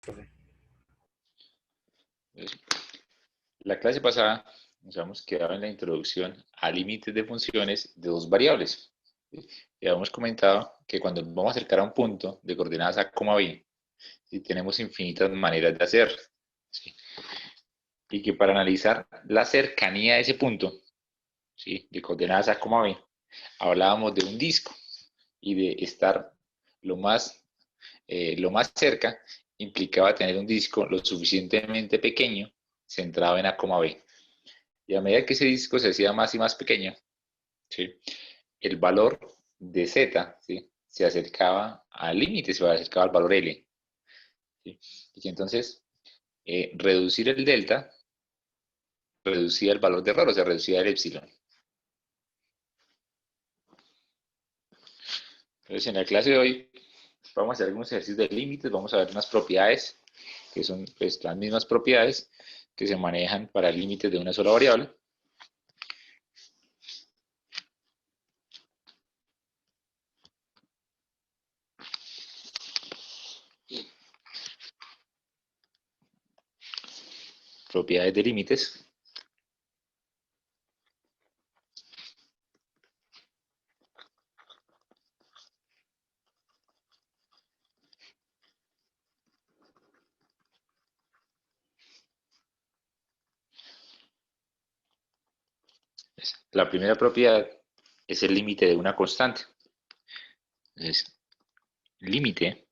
Profe. La clase pasada nos habíamos quedado en la introducción a límites de funciones de dos variables. Y habíamos comentado que cuando vamos a acercar a un punto de coordenadas a, b, tenemos infinitas maneras de hacerlo. ¿Sí? Y que para analizar la cercanía de ese punto, ¿sí?, de coordenadas a, b, hablábamos de un disco y de estar lo más, lo más cerca implicaba tener un disco lo suficientemente pequeño centrado en a, b. Y a medida que ese disco se hacía más y más pequeño, ¿sí?, el valor de z, ¿sí?, se acercaba al límite, se acercaba al valor L. ¿Sí? Y que entonces reducir el delta reducía el valor de error, o sea, reducía el epsilon. Entonces, en la clase de hoy vamos a hacer algunos ejercicios de límites, vamos a ver unas propiedades que son pues, las mismas propiedades que se manejan para límites de una sola variable. Propiedades de límites. La primera propiedad es el límite de una constante. Entonces, límite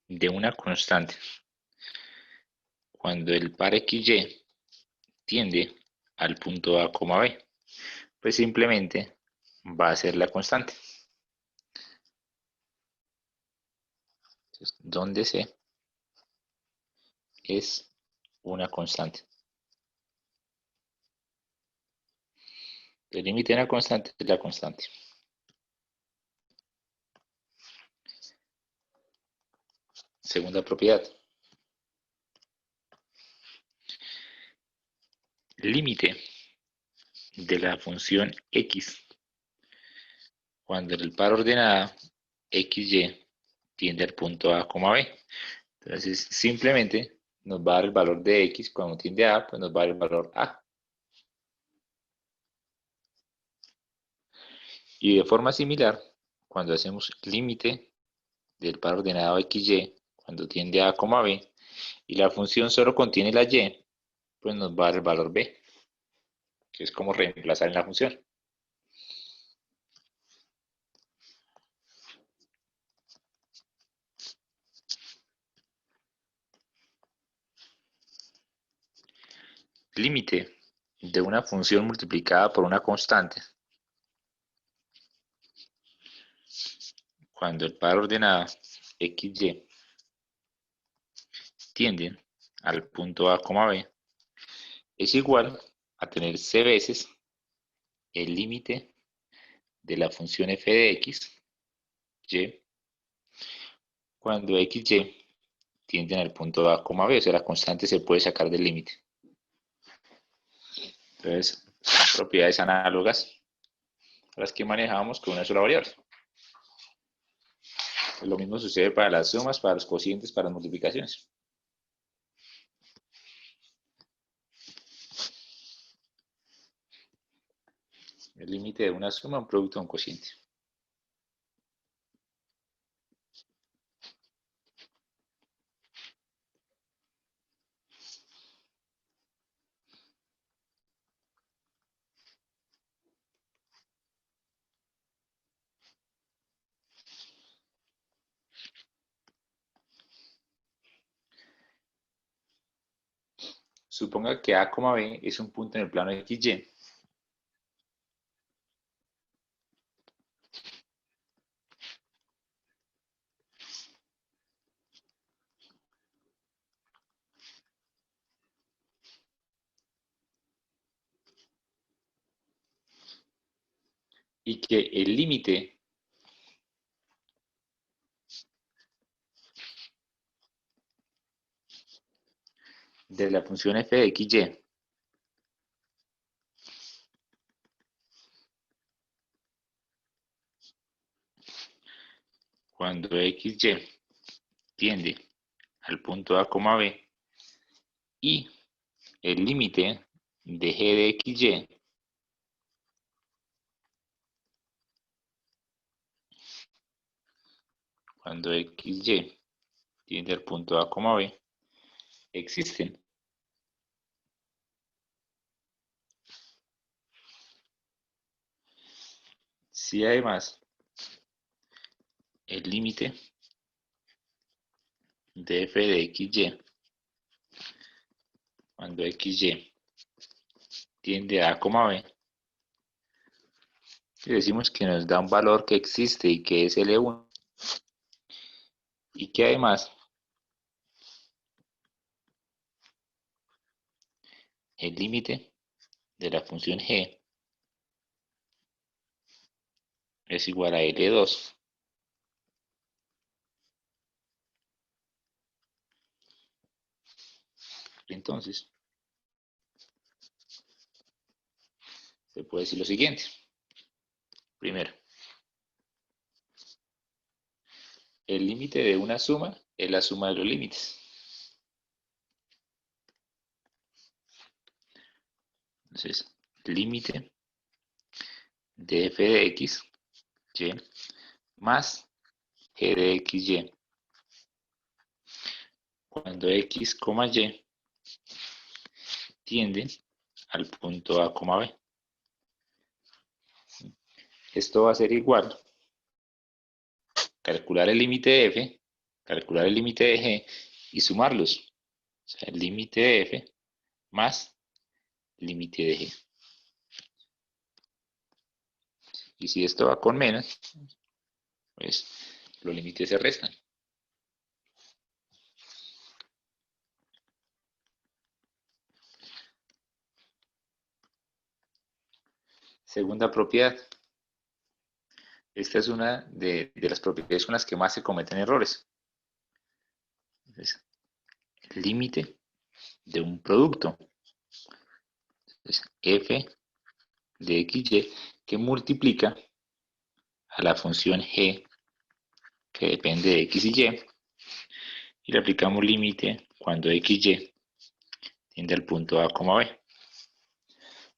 de una constante cuando el par XY tiende al punto A, B, pues simplemente va a ser la constante. Entonces, donde C es una constante. El límite de una constante es la constante. Segunda propiedad. Límite de la función x cuando el par ordenada xy tiende al punto A, B. Entonces, simplemente nos va a dar el valor de x cuando tiende a A, pues nos va a dar el valor A. Y de forma similar, cuando hacemos límite del par ordenado xy cuando tiende a A, B, y la función solo contiene la y, pues nos va a dar el valor b, que es como reemplazar en la función. Límite de una función multiplicada por una constante cuando el par ordenado xy tiende al punto A, B, es igual a tener c veces el límite de la función f de x, y, cuando xy tienden al punto A, B, o sea, la constante se puede sacar del límite. Entonces, son propiedades análogas a las que manejábamos con una sola variable. Lo mismo sucede para las sumas, para los cocientes, para las multiplicaciones. El límite de una suma, un producto, un cociente. Suponga que A, B es un punto en el plano XY. Y que el límite de la función f de xy cuando xy tiende al punto A, B, y el límite de g de xy cuando xy tiende al punto A, B existen. Si además el límite de f de xy cuando xy tiende a B, y decimos que nos da un valor que existe y que es L1, y que además el límite de la función g es igual a L2. Entonces, se puede decir lo siguiente. Primero, el límite de una suma es la suma de los límites. Entonces, límite de f de x, y, más g de xy, cuando x, y tiende al punto A, B. Esto va a ser igual calcular el límite de f, calcular el límite de g y sumarlos. O sea, el límite de f más límite de g. Y si esto va con menos, pues los límites se restan. Segunda propiedad. Esta es una de las propiedades con las que más se cometen errores. Entonces, el límite de un producto. Entonces, f de xy que multiplica a la función g que depende de x y le aplicamos límite cuando xy tiende al punto A, B.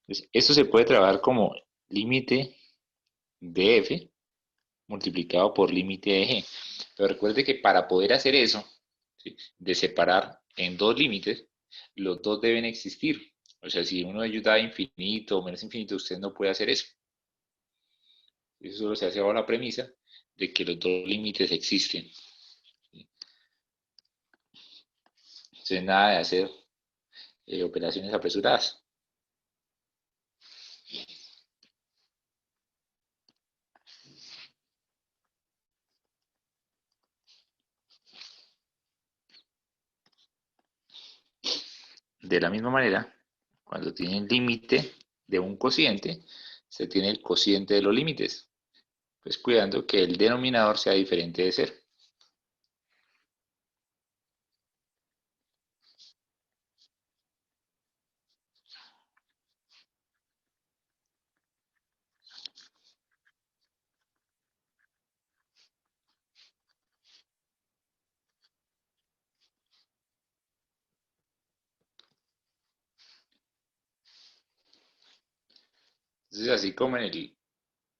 Entonces, esto se puede trabajar como límite de f multiplicado por límite de g. Pero recuerde que para poder hacer eso, ¿sí?, de separar en dos límites, los dos deben existir. O sea, si uno de ellos da infinito o menos infinito, usted no puede hacer eso. Eso solo se hace bajo la premisa de que los dos límites existen. Entonces, nada de hacer operaciones apresuradas. De la misma manera, cuando tiene el límite de un cociente, se tiene el cociente de los límites, pues cuidando que el denominador sea diferente de cero. Entonces, así como en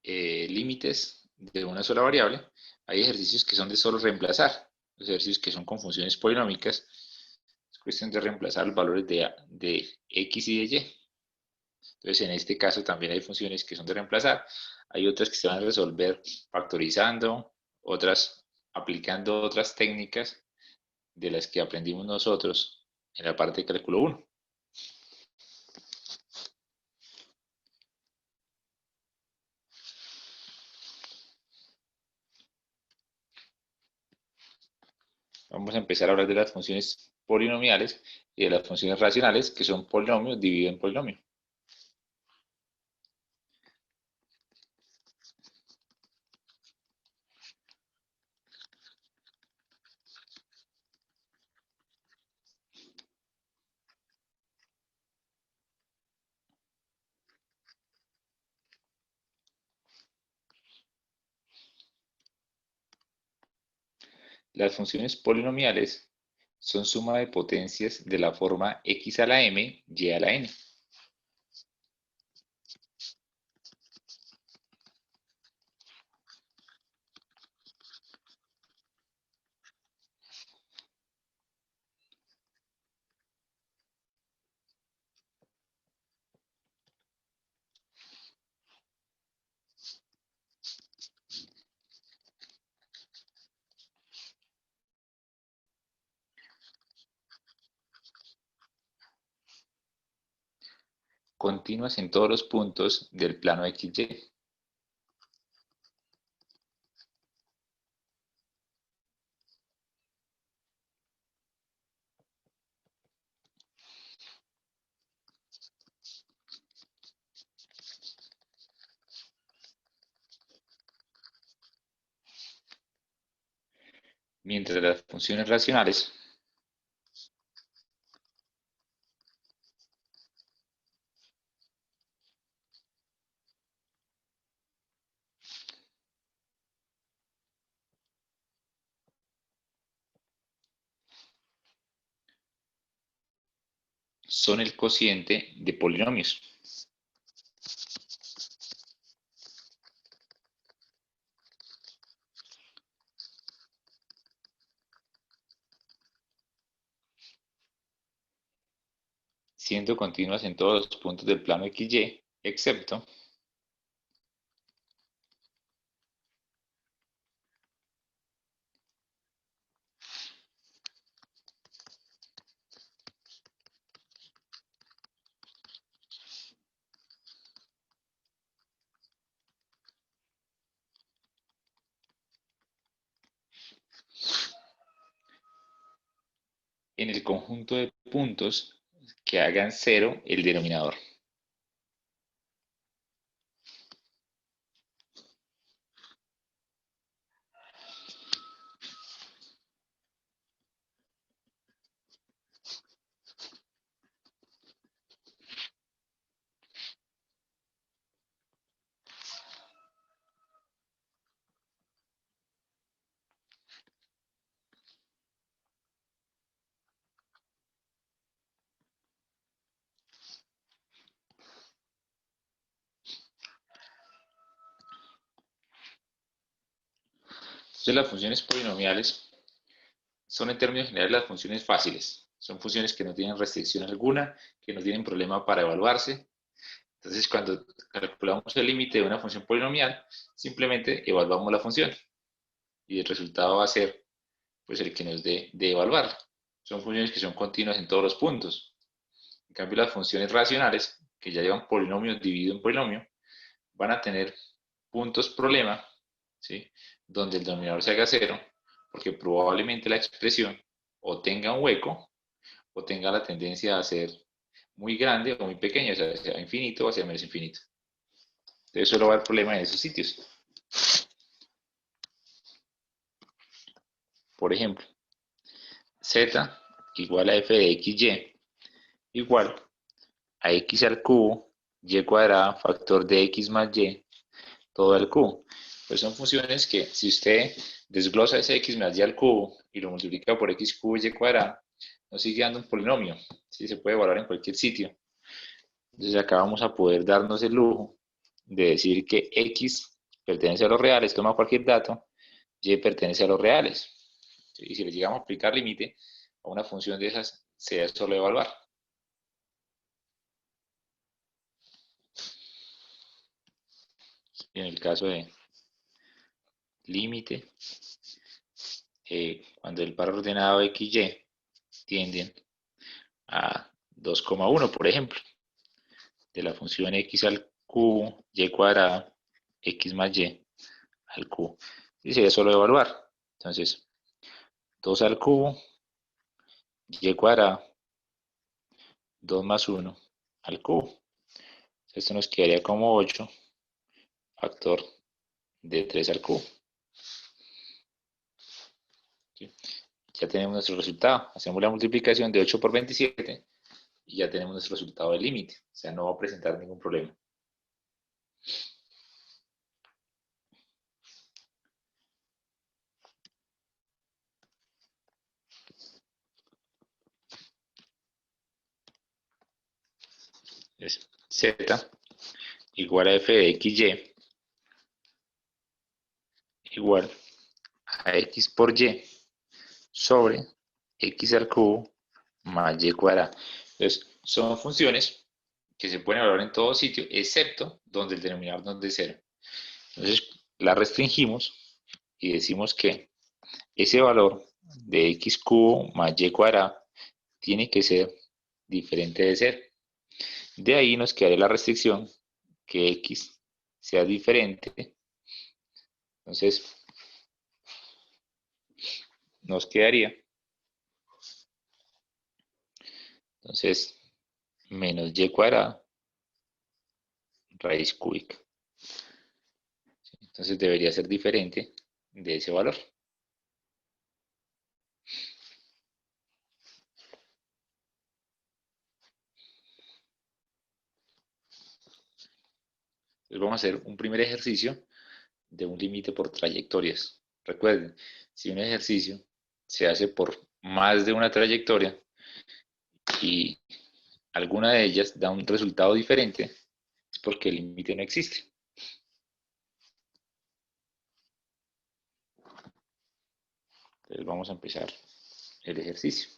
el límites de una sola variable, hay ejercicios que son de solo reemplazar, los ejercicios que son con funciones polinómicas, es cuestión de reemplazar los valores de x y de y. Entonces, en este caso también hay funciones que son de reemplazar, hay otras que se van a resolver factorizando, otras aplicando otras técnicas de las que aprendimos nosotros en la parte de cálculo 1. Vamos a empezar a hablar de las funciones polinomiales y de las funciones racionales, que son polinomios dividido en polinomio. Las funciones polinomiales son suma de potencias de la forma x a la m, y a la n. Continuas en todos los puntos del plano XY. Mientras las funciones racionales son el cociente de polinomios. Siendo continuas en todos los puntos del plano XY, excepto en el conjunto de puntos que hagan cero el denominador. Entonces las funciones polinomiales son en términos generales las funciones fáciles. Son funciones que no tienen restricción alguna, que no tienen problema para evaluarse. Entonces cuando calculamos el límite de una función polinomial, simplemente evaluamos la función y el resultado va a ser pues, el que nos dé de evaluar. Son funciones que son continuas en todos los puntos. En cambio las funciones racionales, que ya llevan polinomios dividido en polinomio, van a tener puntos problema, ¿sí? Donde el denominador se haga cero, porque probablemente la expresión o tenga un hueco o tenga la tendencia a ser muy grande o muy pequeña, o sea, hacia infinito o hacia menos infinito. Entonces solo va a haber problema en esos sitios. Por ejemplo, z igual a f de xy igual a x al cubo, y cuadrada, factor de x más y, todo al cubo. Pues son funciones que si usted desglosa ese x más y al cubo y lo multiplica por x cubo y cuadrada, nos sigue dando un polinomio. ¿Sí? Se puede evaluar en cualquier sitio. Entonces acá vamos a poder darnos el lujo de decir que x pertenece a los reales, toma cualquier dato, y pertenece a los reales. ¿Sí? Y si le llegamos a aplicar límite a una función de esas, se da solo evaluar. En el caso de límite, cuando el par ordenado XY tienden a 2,1, por ejemplo, de la función x al cubo, y cuadrada, x más y al cubo. Y sería solo evaluar. Entonces, 2 al cubo, y cuadrada, 2 más 1 al cubo. Esto nos quedaría como 8, factor de 3 al cubo. ¿Sí? Ya tenemos nuestro resultado. Hacemos la multiplicación de 8 por 27 y ya tenemos nuestro resultado del límite. O sea, no va a presentar ningún problema. Es z igual a f de xy igual a x por y sobre x al cubo más y cuadrado. Entonces, son funciones que se pueden evaluar en todo sitio, excepto donde el denominador no es de cero. Entonces, la restringimos y decimos que ese valor de x cubo más y cuadrado tiene que ser diferente de cero. De ahí nos quedaría la restricción que x sea diferente. Entonces, nos quedaría, entonces, menos y cuadrado raíz cúbica. Entonces debería ser diferente de ese valor. Entonces vamos a hacer un primer ejercicio de un límite por trayectorias. Recuerden, si un ejercicio se hace por más de una trayectoria y alguna de ellas da un resultado diferente, es porque el límite no existe. Entonces vamos a empezar el ejercicio.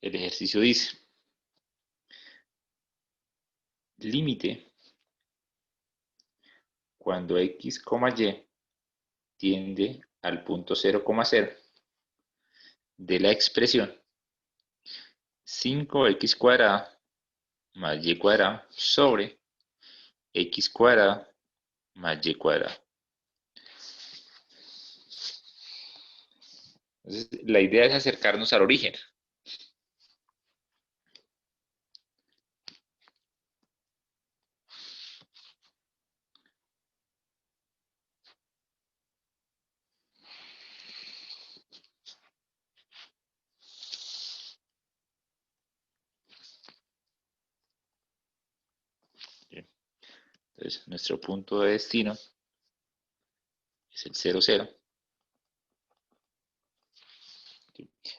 El ejercicio dice, límite cuando x, y tiende al punto 0,0 de la expresión 5x cuadrada más y cuadrada sobre x cuadrada más y cuadrada. Entonces, la idea es acercarnos al origen. Entonces, nuestro punto de destino es el 0, 0.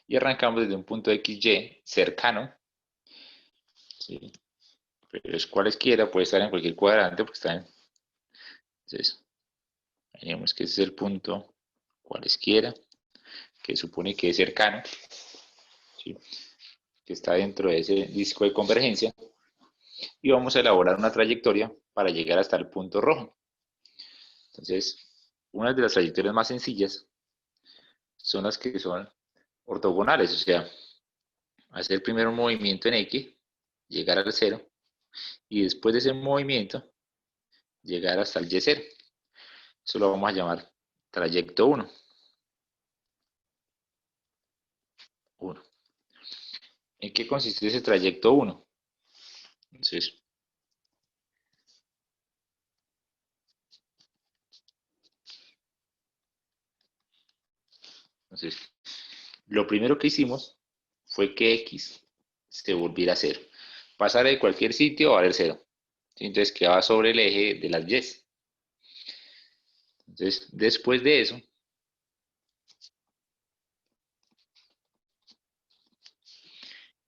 Y arrancamos desde un punto XY cercano. ¿Sí? Pero es cualesquiera, puede estar en cualquier cuadrante porque está en... Entonces, tenemos que ese es el punto cualesquiera, que supone que es cercano, ¿sí? Que está dentro de ese disco de convergencia. Y vamos a elaborar una trayectoria para llegar hasta el punto rojo. Entonces, una de las trayectorias más sencillas son las que son ortogonales, o sea, hacer primero un movimiento en X, llegar al 0, y después de ese movimiento, llegar hasta el Y0. Eso lo vamos a llamar trayecto 1. 1. ¿En qué consiste ese trayecto 1? Entonces, lo primero que hicimos fue que X se volviera a 0. Pasar de cualquier sitio a valer 0. Entonces quedaba sobre el eje de las Y. Entonces, después de eso,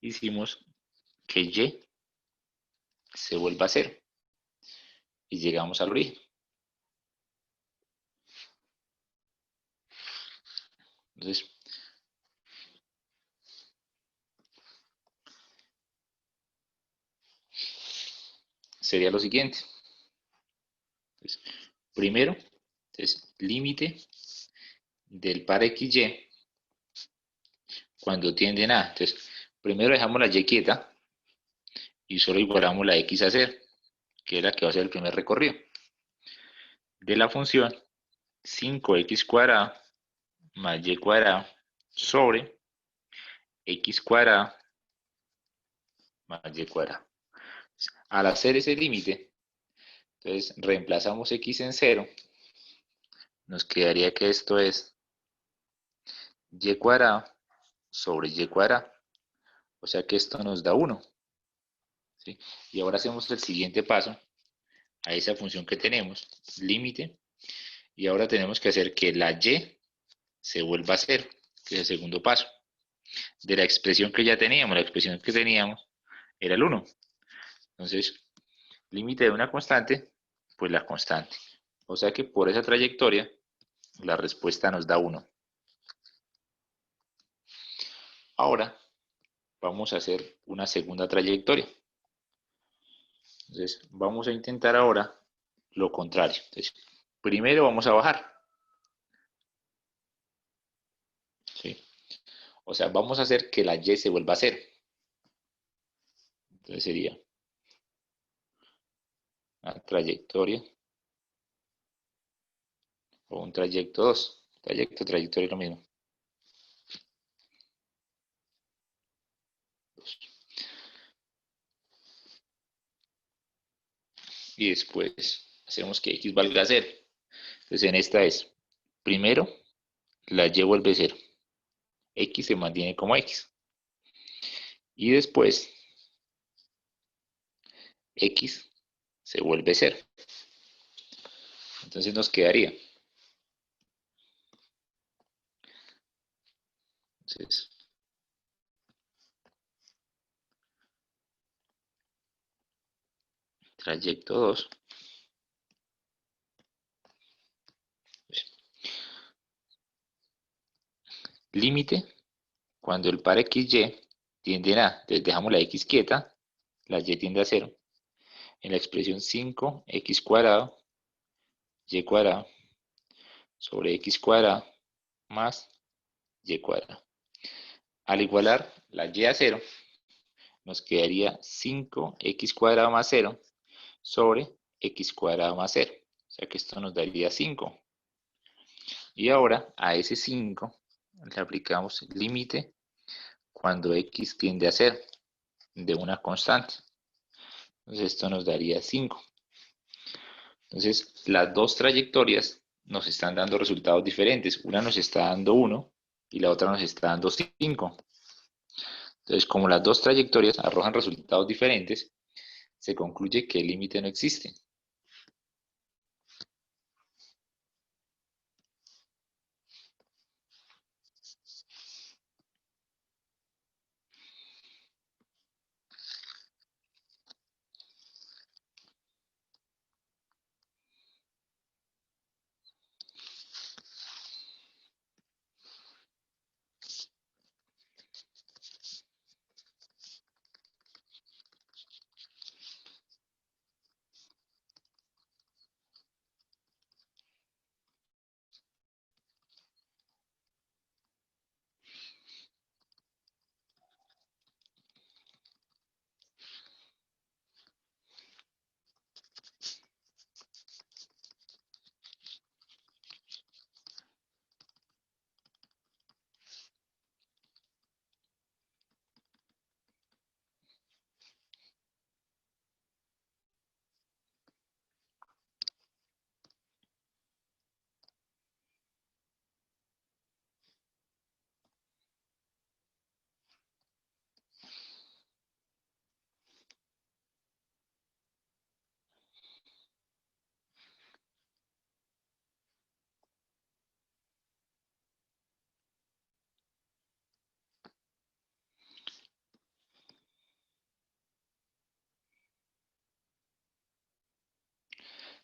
hicimos que Y se vuelva a 0 y llegamos al origen. Entonces, sería lo siguiente. Entonces, primero, límite del par XY cuando tienden a. Entonces, primero dejamos la Y quieta y solo igualamos la X a 0, que es la que va a ser el primer recorrido. De la función 5x cuadrada más y cuadrada sobre x cuadrada más y cuadrada. Al hacer ese límite, entonces reemplazamos x en 0, nos quedaría que esto es y cuadrado sobre y cuadrado, o sea que esto nos da 1, ¿sí? Y ahora hacemos el siguiente paso a esa función que tenemos, límite, y ahora tenemos que hacer que la y se vuelva a 0, que es el segundo paso. De la expresión que ya teníamos, la expresión que teníamos era el 1. Entonces, límite de una constante, pues la constante. O sea que por esa trayectoria, la respuesta nos da 1. Ahora, vamos a hacer una segunda trayectoria. Entonces, vamos a intentar ahora lo contrario. Entonces, primero vamos a bajar. ¿Sí? O sea, vamos a hacer que la y se vuelva a 0. Entonces sería una trayectoria o un trayecto 2. Trayectoria es lo mismo. Y después hacemos que x valga 0. Entonces en esta es, primero, la y vuelve 0. X se mantiene como x. Y después, x se vuelve 0. Entonces nos quedaría. Entonces, trayecto 2. Límite, cuando el par xy tiende a, entonces dejamos la x quieta, la y tiende a 0. En la expresión 5x cuadrado, y cuadrado, sobre x cuadrado, más y cuadrado. Al igualar la y a 0, nos quedaría 5x cuadrado más 0 sobre x cuadrado más 0. O sea que esto nos daría 5. Y ahora a ese 5 le aplicamos el límite cuando x tiende a 0 de una constante. Entonces esto nos daría 5. Entonces las dos trayectorias nos están dando resultados diferentes. Una nos está dando 1 y la otra nos está dando 5. Entonces, como las dos trayectorias arrojan resultados diferentes, se concluye que el límite no existe.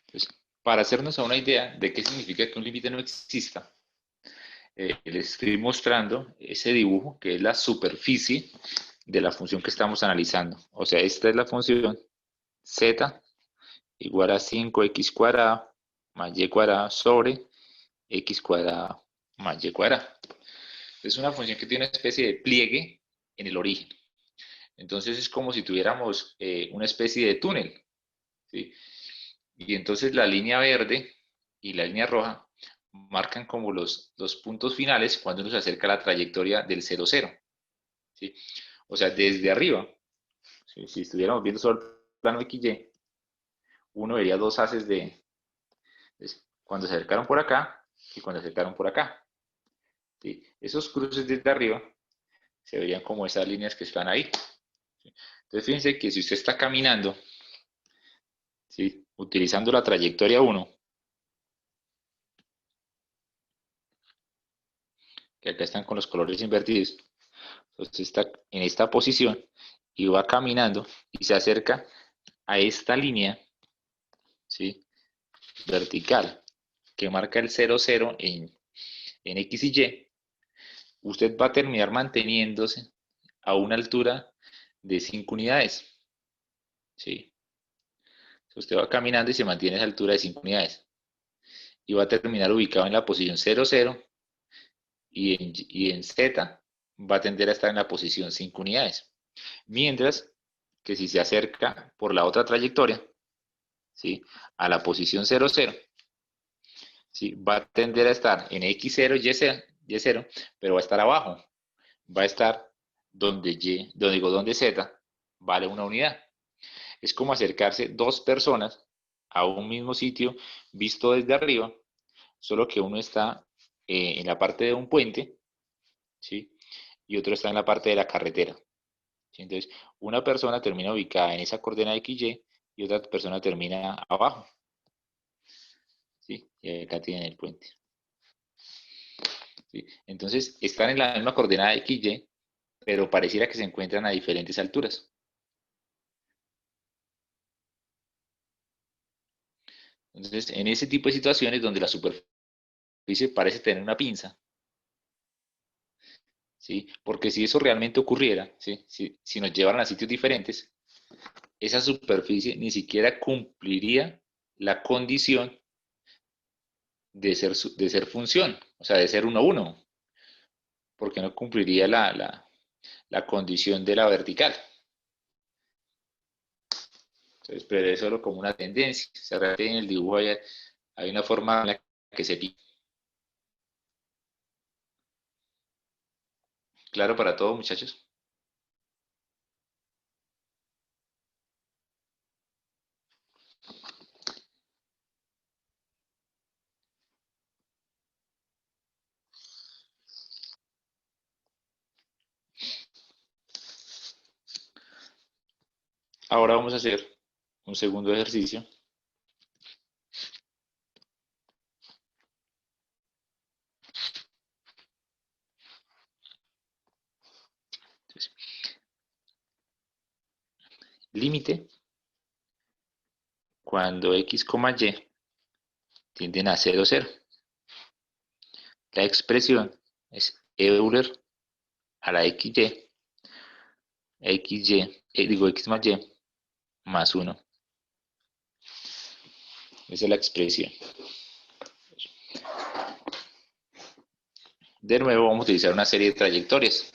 Entonces, para hacernos una idea de qué significa que un límite no exista, les estoy mostrando ese dibujo que es la superficie de la función que estamos analizando. O sea, esta es la función z igual a 5x cuadrado más y cuadrado sobre x cuadrado más y cuadrado. Es una función que tiene una especie de pliegue en el origen. Entonces es como si tuviéramos una especie de túnel, ¿sí? Y entonces la línea verde y la línea roja marcan como los puntos finales cuando uno se acerca a la trayectoria del 0,0. ¿Sí? O sea, desde arriba, ¿sí? Si estuviéramos viendo solo plano XY, uno vería dos haces cuando se acercaron por acá y cuando se acercaron por acá. ¿Sí? Esos cruces desde arriba se verían como esas líneas que están ahí. ¿Sí? Entonces fíjense que si usted está caminando, ¿sí?, utilizando la trayectoria 1, que acá están con los colores invertidos, entonces está en esta posición y va caminando y se acerca a esta línea, ¿sí?, vertical que marca el 0,0 en X y Y, usted va a terminar manteniéndose a una altura de 5 unidades. ¿Sí? Usted va caminando y se mantiene a esa altura de 5 unidades. Y va a terminar ubicado en la posición 0,0 y en Z va a tender a estar en la posición 5 unidades. Mientras que si se acerca por la otra trayectoria, ¿sí?, a la posición 0,0, ¿sí?, va a tender a estar en X0 Y0, pero va a estar abajo. Va a estar donde Z vale una unidad. Es como acercarse dos personas a un mismo sitio visto desde arriba, solo que uno está en la parte de un puente, ¿sí?, y otro está en la parte de la carretera. ¿Sí? Entonces, una persona termina ubicada en esa coordenada XY y otra persona termina abajo. ¿Sí? Y acá tienen el puente. ¿Sí? Entonces, están en la misma coordenada XY, pero pareciera que se encuentran a diferentes alturas. Entonces, en ese tipo de situaciones donde la superficie parece tener una pinza, ¿sí?, porque si eso realmente ocurriera, ¿sí?, si nos llevaran a sitios diferentes, esa superficie ni siquiera cumpliría la condición de ser función, o sea, de ser 1 a 1, porque no cumpliría la condición de la vertical. Entonces, pero eso es solo como una tendencia. O sea, realmente en el dibujo hay una forma en la que se pica. Claro para todos, muchachos. Ahora vamos a hacer un segundo ejercicio. Entonces, límite cuando X, Y tienden a 0, 0. La expresión es Euler a la XY, X más Y más 1. Esa es la expresión. De nuevo vamos a utilizar una serie de trayectorias.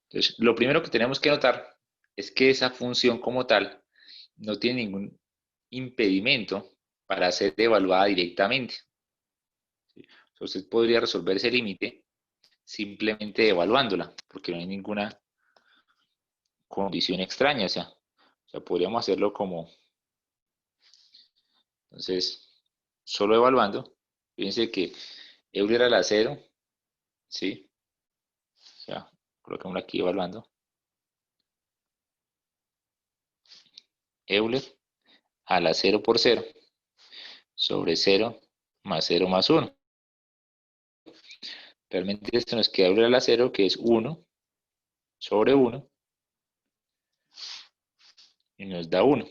Entonces, lo primero que tenemos que notar es que esa función como tal no tiene ningún impedimento para ser evaluada directamente. ¿Sí? O sea, usted podría resolver ese límite simplemente evaluándola, porque no hay ninguna condición extraña. O sea, podríamos hacerlo como, entonces, solo evaluando. Fíjense que Euler a la 0, ¿sí? O sea, colocamos aquí evaluando. Euler a la 0 por 0 sobre 0 más 0 más 1. Realmente esto nos queda Euler a la 0, que es 1 sobre 1, y nos da 1.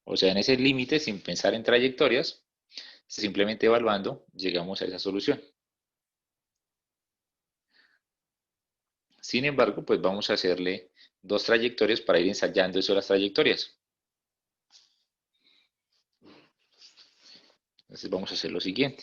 O sea, en ese límite, sin pensar en trayectorias, simplemente evaluando, llegamos a esa solución. Sin embargo, pues vamos a hacerle dos trayectorias para ir ensayando eso de las trayectorias. Entonces vamos a hacer lo siguiente.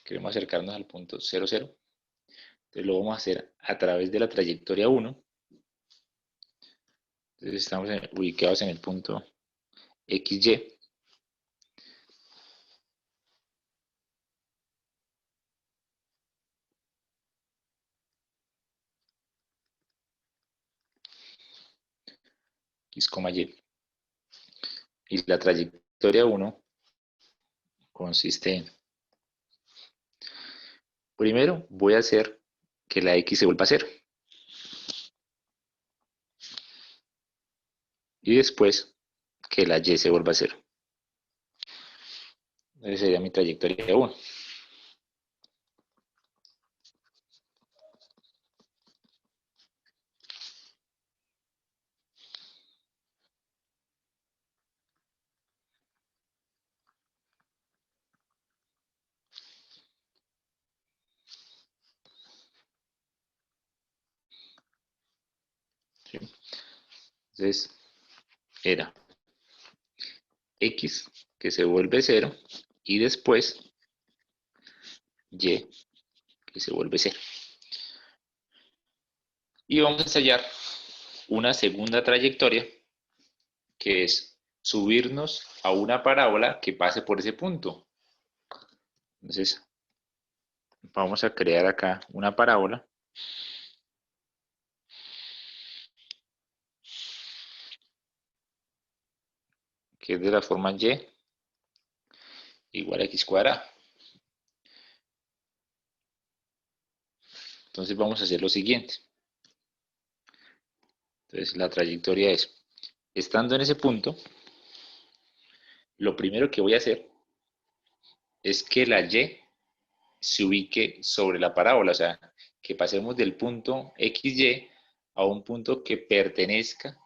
Ok, queremos acercarnos al punto 0, 0. Entonces lo vamos a hacer a través de la trayectoria 1. Entonces estamos ubicados en el punto XY. X, Y. Y la trayectoria 1 consiste en, primero voy a hacer que la X se vuelva a 0. Y después que la Y se vuelva a 0. Esa sería mi trayectoria 1. ¿Sí? Entonces, era X que se vuelve 0 y después Y que se vuelve 0. Y vamos a ensayar una segunda trayectoria que es subirnos a una parábola que pase por ese punto. Entonces, vamos a crear acá una parábola. Que es de la forma Y igual a X cuadrado. Entonces vamos a hacer lo siguiente. Entonces la trayectoria es, estando en ese punto, lo primero que voy a hacer es que la Y se ubique sobre la parábola, o sea, que pasemos del punto XY a un punto que pertenezca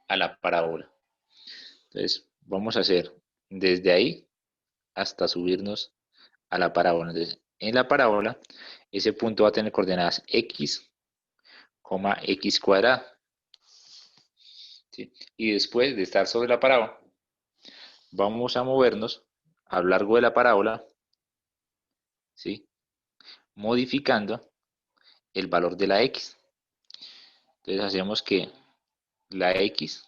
a la parábola. Entonces vamos a hacer desde ahí hasta subirnos a la parábola. Entonces, en la parábola, ese punto va a tener coordenadas X, X cuadrado. ¿Sí? Y después de estar sobre la parábola, vamos a movernos a lo largo de la parábola, ¿sí? Modificando el valor de la X. Entonces hacemos que la X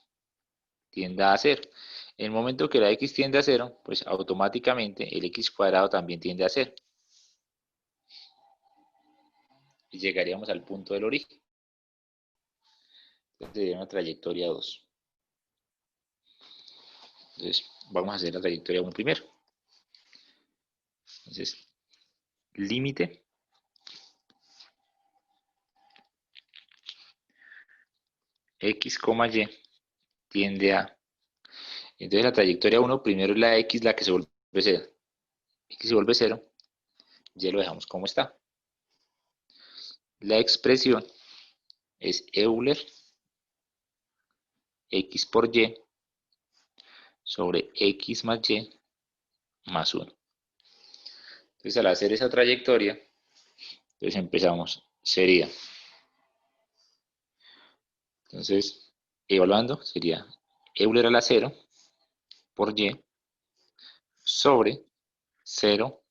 tienda a 0. En el momento que la X tiende a 0, pues automáticamente el X cuadrado también tiende a 0. Y llegaríamos al punto del origen. Entonces sería una trayectoria 2. Entonces vamos a hacer la trayectoria 1 primero. Entonces, límite X, Y tiende a. Entonces la trayectoria 1 primero es la X la que se vuelve 0. X se vuelve 0, ya lo dejamos como está. La expresión es Euler X por Y sobre X más Y más 1. Entonces al hacer esa trayectoria, entonces empezamos, sería, entonces evaluando, sería Euler a la 0 por Y sobre 0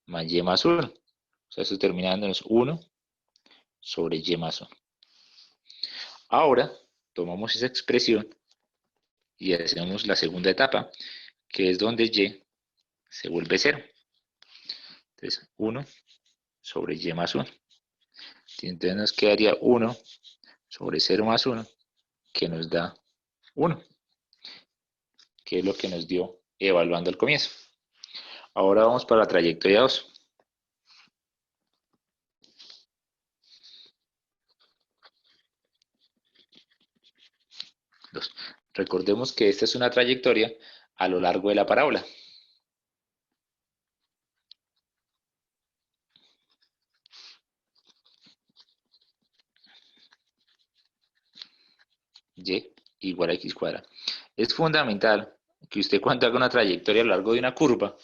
más Y más 1. O sea, esto terminando en 1 sobre Y más 1. Ahora tomamos esa expresión y hacemos la segunda etapa, que es donde Y se vuelve 0. Entonces 1 sobre Y más 1. Entonces nos quedaría 1 sobre 0 más 1, que nos da 1, que es lo que nos dio evaluando al comienzo. Ahora vamos para la trayectoria 2. Recordemos que esta es una trayectoria a lo largo de la parábola. Y igual a X cuadrado. Es fundamental que usted cuando haga una trayectoria a lo largo de una curva,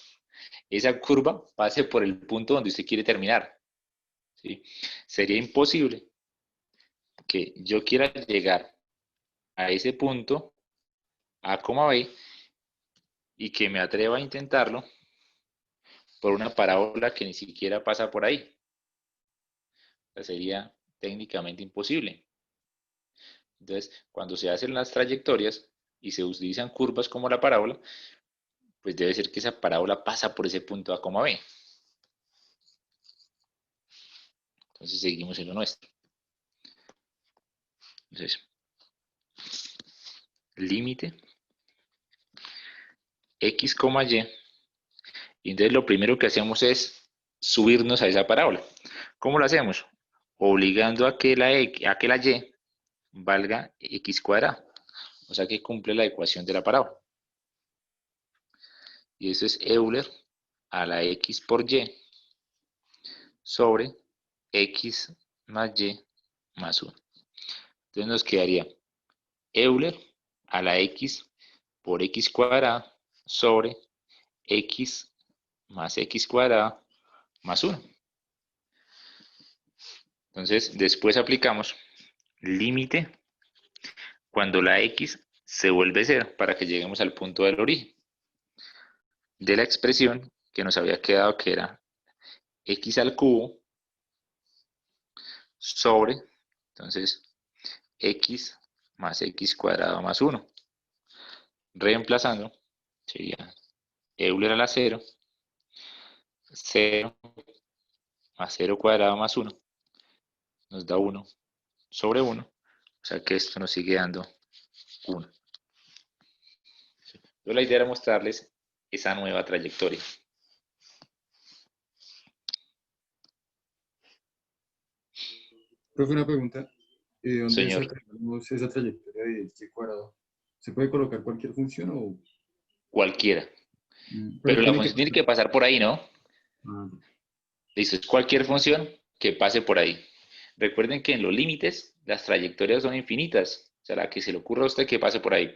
esa curva pase por el punto donde usted quiere terminar. ¿Sí? Sería imposible que yo quiera llegar a ese punto, A, B, y que me atreva a intentarlo por una parábola que ni siquiera pasa por ahí. O sea, sería técnicamente imposible. Entonces, cuando se hacen las trayectorias y se utilizan curvas como la parábola, pues debe ser que esa parábola pasa por ese punto A, B. Entonces seguimos en lo nuestro. Entonces, límite x, y. Y entonces lo primero que hacemos es subirnos a esa parábola. ¿Cómo lo hacemos? Obligando a que a que la y valga x cuadrado. O sea que cumple la ecuación de la parábola. Y eso es Euler a la x por y sobre x más y más 1. Entonces nos quedaría Euler a la x por x cuadrada sobre x más x cuadrada más 1. Entonces, después aplicamos límite cuando la x se vuelve 0 para que lleguemos al punto del origen de la expresión que nos había quedado, que era x al cubo sobre, entonces, x más x cuadrado más 1. Reemplazando, sería Euler a la 0, 0 más 0 cuadrado más 1, nos da 1 sobre 1, o sea que esto nos sigue dando 1. Entonces, la idea era mostrarles esa nueva trayectoria. Profe, una pregunta. ¿De dónde Señor, sacamos esa trayectoria de x cuadrado? ¿Se puede colocar cualquier función o...? cualquiera. Pero Pero la tiene que función tiene pasar. que pasar por ahí, ¿no? Ah, Listo, es cualquier función que pase por ahí. Recuerden que en los límites las trayectorias son infinitas. O sea, la que se le ocurra a usted que pase por ahí.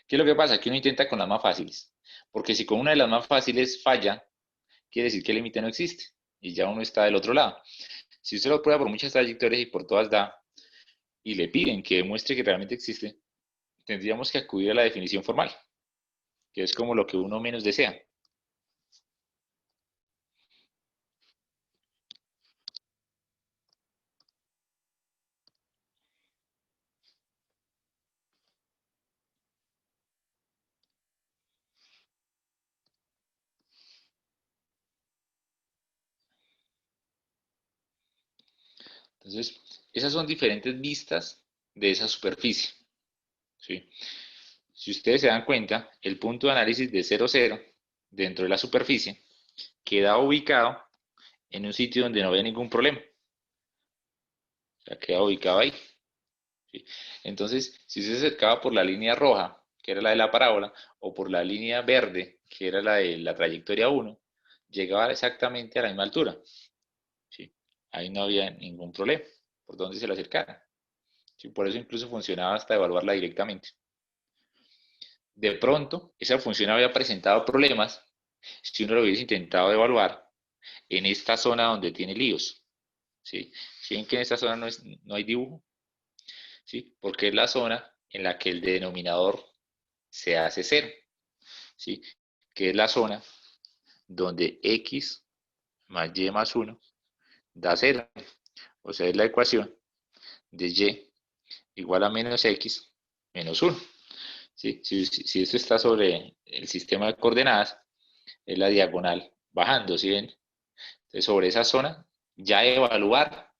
¿Qué es lo que pasa? Que uno intenta con las más fáciles. Porque si con una de las más fáciles falla, quiere decir que el límite no existe. Y ya uno está del otro lado. Si usted lo prueba por muchas trayectorias y por todas da, y le piden que demuestre que realmente existe, tendríamos que acudir a la definición formal, que es como lo que uno menos desea. Entonces, esas son diferentes vistas de esa superficie. ¿Sí? Si ustedes se dan cuenta, el punto de análisis de 0, 0 dentro de la superficie queda ubicado en un sitio donde no había ningún problema. O sea, queda ubicado ahí. ¿Sí? Entonces, si usted se acercaba por la línea roja, que era la de la parábola, o por la línea verde, que era la de la trayectoria 1, llegaba exactamente a la misma altura. ¿Sí? Ahí no había ningún problema por donde se le acercara. ¿Sí? Por eso incluso funcionaba hasta evaluarla directamente. De pronto, esa función había presentado problemas si uno lo hubiese intentado evaluar en esta zona donde tiene líos. ¿Sí? ¿Sí? Que en esta zona no hay dibujo, ¿sí? Porque es la zona en la que el denominador se hace 0, ¿sí? Que es la zona donde x más y más 1 da 0. O sea, es la ecuación de y igual a menos x menos 1. ¿Sí? Si esto está sobre el sistema de coordenadas, es la diagonal bajando, ¿sí ven? Entonces, sobre esa zona, ya evaluar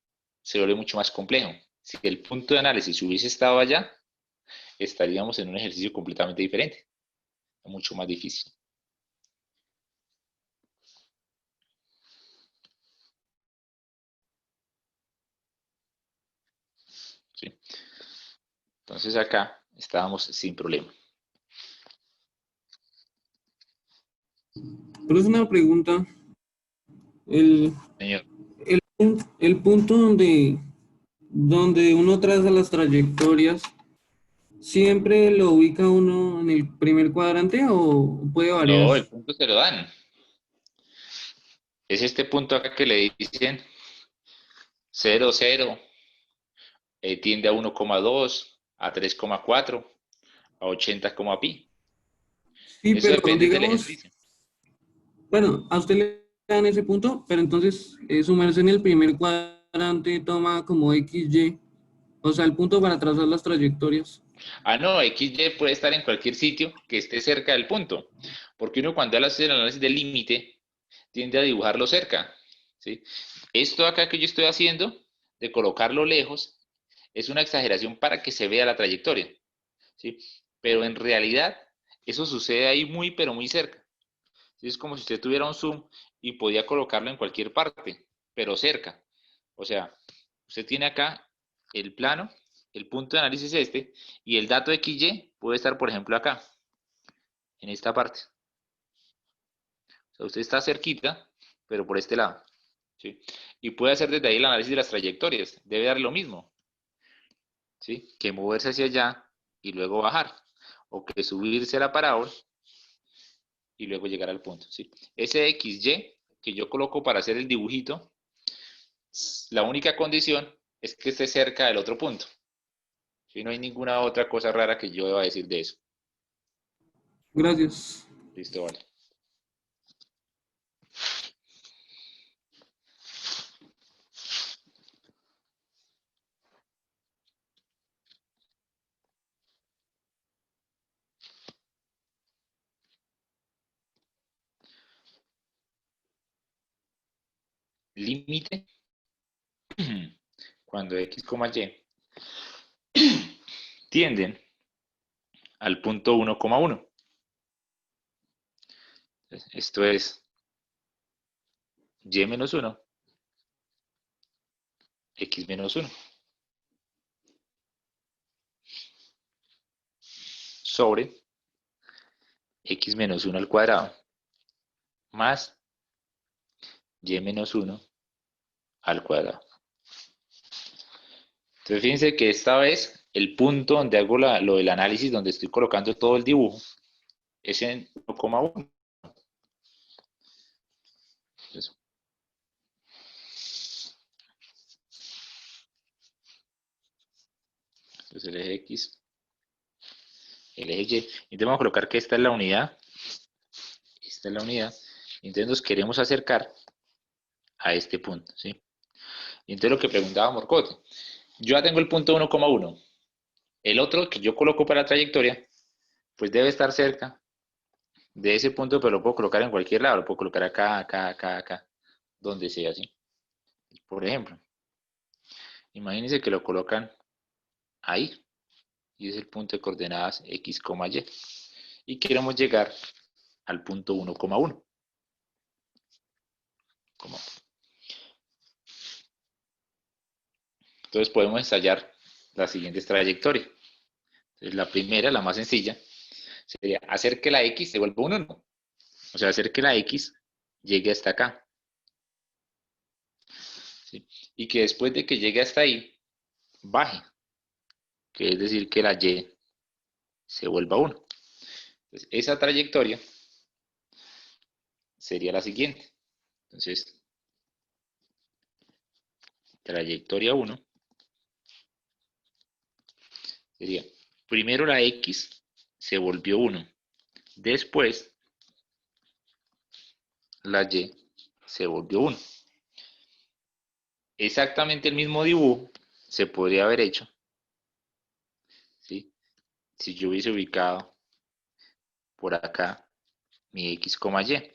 se vuelve mucho más complejo. Si el punto de análisis hubiese estado allá, estaríamos en un ejercicio completamente diferente, mucho más difícil. ¿Sí? Entonces acá estábamos sin problema. Pero es una pregunta. El, Señor, el punto donde uno traza las trayectorias, ¿siempre lo ubica uno en el primer cuadrante o puede variar? no, el punto se lo dan. Es este punto acá que le dicen 0, 0, tiende a 1,2, a 3,4, a 80, pi. Sí, Eso pero depende del digamos, ejercicio. bueno, a usted le en ese punto, pero entonces sumerse en el primer cuadrante toma como XY, o sea, el punto para trazar las trayectorias. Ah, no, XY puede estar en cualquier sitio que esté cerca del punto, porque uno cuando hace el análisis del límite tiende a dibujarlo cerca, ¿sí? Esto acá que yo estoy haciendo, de colocarlo lejos, es una exageración para que se vea la trayectoria, ¿sí? Pero en realidad eso sucede ahí muy, pero muy cerca. ¿Sí? Es como si usted tuviera un zoom y podía colocarlo en cualquier parte, pero cerca. O sea, usted tiene acá el plano, el punto de análisis este, y el dato XY puede estar, por ejemplo, acá, en esta parte. O sea, usted está cerquita, pero por este lado. ¿Sí? Y puede hacer desde ahí el análisis de las trayectorias. Debe dar lo mismo, ¿sí? Que moverse hacia allá y luego bajar. O que subirse a la parábola y luego llegar al punto, ¿sí? Ese XY que yo coloco para hacer el dibujito, la única condición es que esté cerca del otro punto. ¿Sí? No hay ninguna otra cosa rara que yo deba decir de eso. Gracias. Listo, vale. Límite cuando X, Y tienden al punto 1,1. Esto es Y menos 1, X menos 1, sobre X menos 1 al cuadrado, más Y menos 1 al cuadrado. Entonces fíjense que esta vez el punto donde hago lo del análisis, donde estoy colocando todo el dibujo, es en 1,1. Entonces el eje X, el eje Y. Entonces vamos a colocar que esta es la unidad. Esta es la unidad. Entonces nos queremos acercar a este punto, ¿sí? Y entonces lo que preguntaba Morcote, yo ya tengo el punto 1,1. El otro que yo coloco para la trayectoria, pues debe estar cerca de ese punto, pero lo puedo colocar en cualquier lado. Lo puedo colocar acá, acá, acá, acá, donde sea, ¿sí? Por ejemplo, imagínense que lo colocan ahí, y es el punto de coordenadas X, Y. Y queremos llegar al punto 1,1. Entonces podemos ensayar las siguientes trayectorias. Entonces, la primera, la más sencilla, sería hacer que la X se vuelva un 1. O sea, hacer que la X llegue hasta acá. ¿Sí? Y que después de que llegue hasta ahí, baje. Que es decir, que la Y se vuelva 1. Entonces, esa trayectoria sería la siguiente. Entonces, trayectoria 1 sería, primero la X se volvió 1. Después, la Y se volvió 1. Exactamente el mismo dibujo se podría haber hecho, ¿sí? Si yo hubiese ubicado por acá mi X, Y.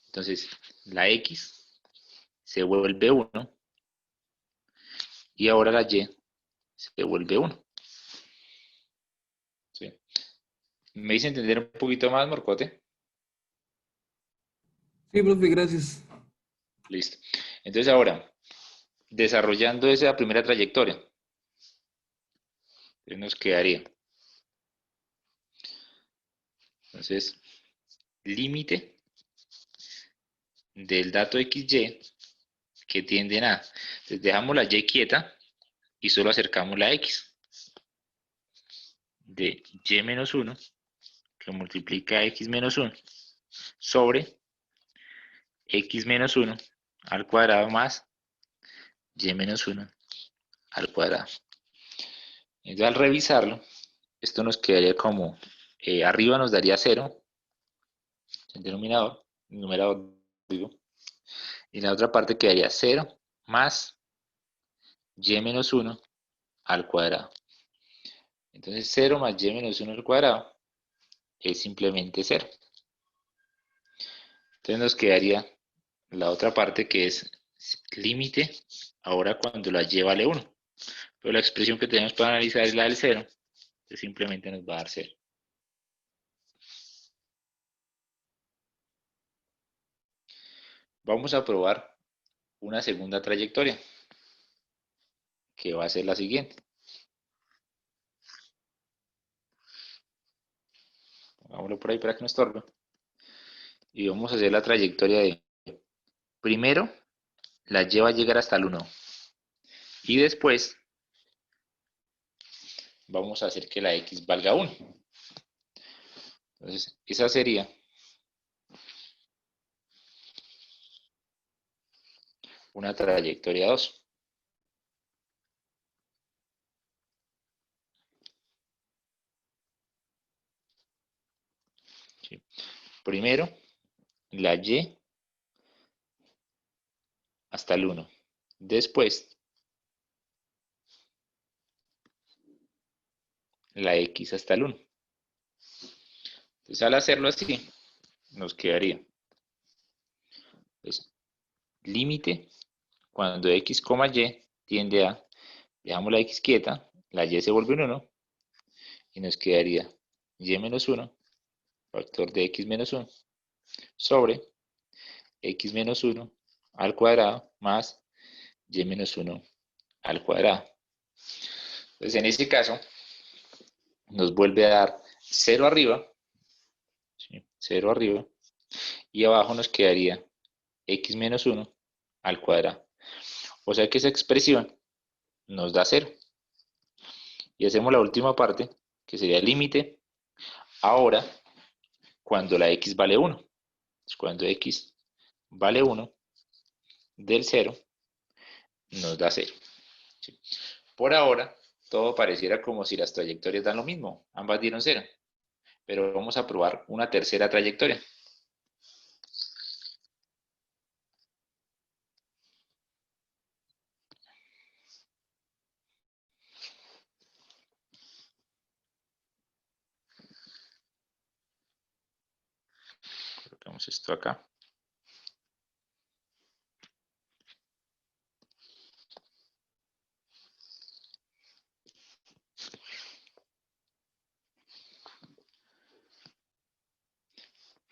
Entonces, la X se vuelve 1 y ahora la Y se vuelve 1. ¿Sí? ¿Me hice entender un poquito más, Morcote? Sí, profe, gracias. Listo. Entonces ahora, desarrollando esa primera trayectoria, nos quedaría. Entonces, límite del dato XY que tienden a. Entonces dejamos la Y quieta y solo acercamos la X. De Y menos 1, que multiplica X menos 1, sobre X menos 1 al cuadrado más Y menos 1 al cuadrado. Entonces al revisarlo, esto nos quedaría como, arriba nos daría 0, el denominador, el numerador, digo, Y la otra parte quedaría 0 más y menos 1 al cuadrado. Entonces 0 más y menos 1 al cuadrado es simplemente 0. Entonces nos quedaría la otra parte que es límite, ahora cuando la y vale 1. Pero la expresión que tenemos para analizar es la del 0. Entonces simplemente nos va a dar 0. Vamos a probar una segunda trayectoria, que va a ser la siguiente. Pongámoslo por ahí para que no estorbe. Y vamos a hacer la trayectoria de, primero, la y va a llegar hasta el 1. Y después, vamos a hacer que la x valga 1. Entonces, esa sería una trayectoria 2. ¿Sí? Primero, la y hasta el 1. Después, la x hasta el 1. Entonces, al hacerlo así, nos quedaría pues, límite cuando x, y tiende a, dejamos la x quieta, la y se vuelve un 1 y nos quedaría y menos 1, factor de x menos 1, sobre x menos 1 al cuadrado más y menos 1 al cuadrado. Entonces, en este caso, nos vuelve a dar 0 arriba, ¿sí? 0 arriba, y abajo nos quedaría x menos 1 al cuadrado. O sea que esa expresión nos da 0. Y hacemos la última parte, que sería el límite, ahora, cuando la x vale 1. Entonces, cuando x vale 1, del 0 nos da 0. ¿Sí? Por ahora, todo pareciera como si las trayectorias dan lo mismo, ambas dieron 0. Pero vamos a probar una tercera trayectoria. Colocamos esto acá.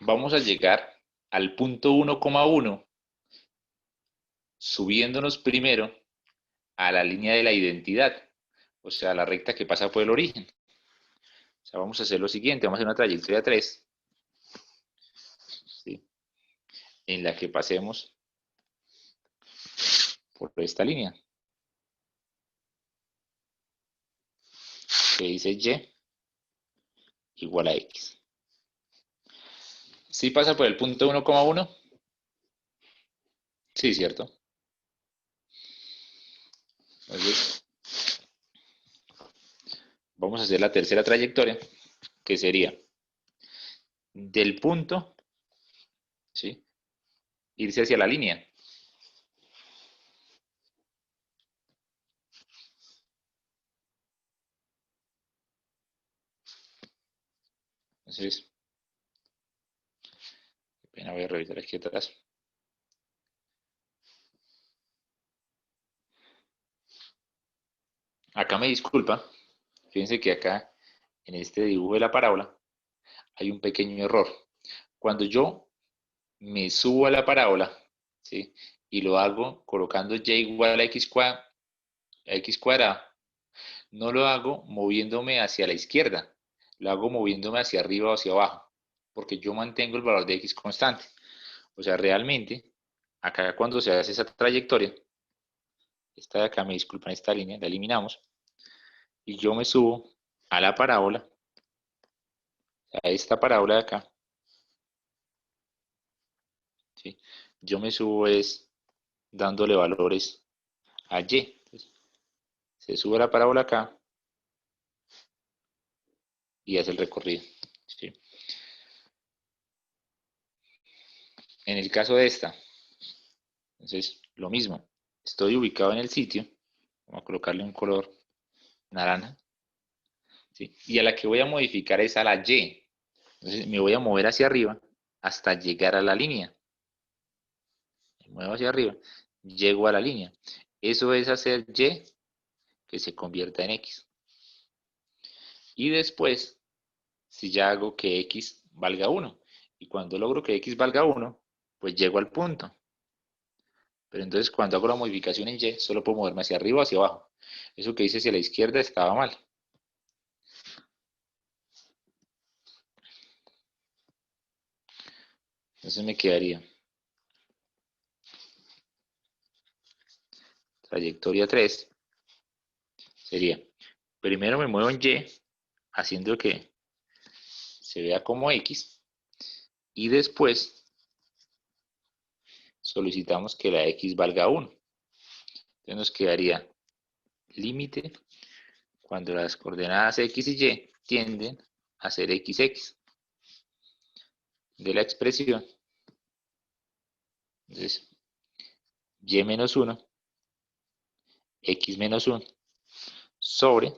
Vamos a llegar al punto 1,1 subiéndonos primero a la línea de la identidad, o sea, la recta que pasa por el origen. O sea, vamos a hacer lo siguiente, vamos a hacer una trayectoria 3, ¿sí? En la que pasemos por esta línea, que dice y igual a x. ¿Sí pasa por el punto 1,1? Sí, ¿cierto? Entonces, vamos a hacer la tercera trayectoria, que sería del punto, ¿sí? Irse hacia la línea. Entonces, qué pena, voy a revisar aquí atrás. Acá me disculpa, fíjense que acá en este dibujo de la parábola hay un pequeño error. Cuando yo me subo a la parábola, ¿sí? Y lo hago colocando y igual a x cuadrado, no lo hago moviéndome hacia la izquierda, lo hago moviéndome hacia arriba o hacia abajo, porque yo mantengo el valor de x constante. O sea, realmente, acá cuando se hace esa trayectoria, esta de acá, me disculpan, esta línea, la eliminamos, y yo me subo a la parábola, a esta parábola de acá, ¿sí? Yo me subo es dándole valores a y. Entonces, se sube la parábola acá y hace el recorrido, ¿sí? En el caso de esta, Entonces, lo mismo. Estoy ubicado en el sitio. Vamos a colocarle un color naranja. ¿Sí? Y a la que voy a modificar es a la Y. Entonces, me voy a mover hacia arriba hasta llegar a la línea. Me muevo hacia arriba, llego a la línea. Eso es hacer Y que se convierta en X. Y después, si ya hago que X valga 1, y cuando logro que X valga 1, pues llego al punto. Pero entonces cuando hago la modificación en Y, solo puedo moverme hacia arriba o hacia abajo. Eso que hice hacia la izquierda estaba mal. Entonces me quedaría trayectoria 3. Sería, primero me muevo en Y, haciendo que se vea como X, y después solicitamos que la X valga 1. Entonces nos quedaría límite cuando las coordenadas X y Y tienden a ser XX de la expresión. Entonces, Y menos 1, X menos 1, sobre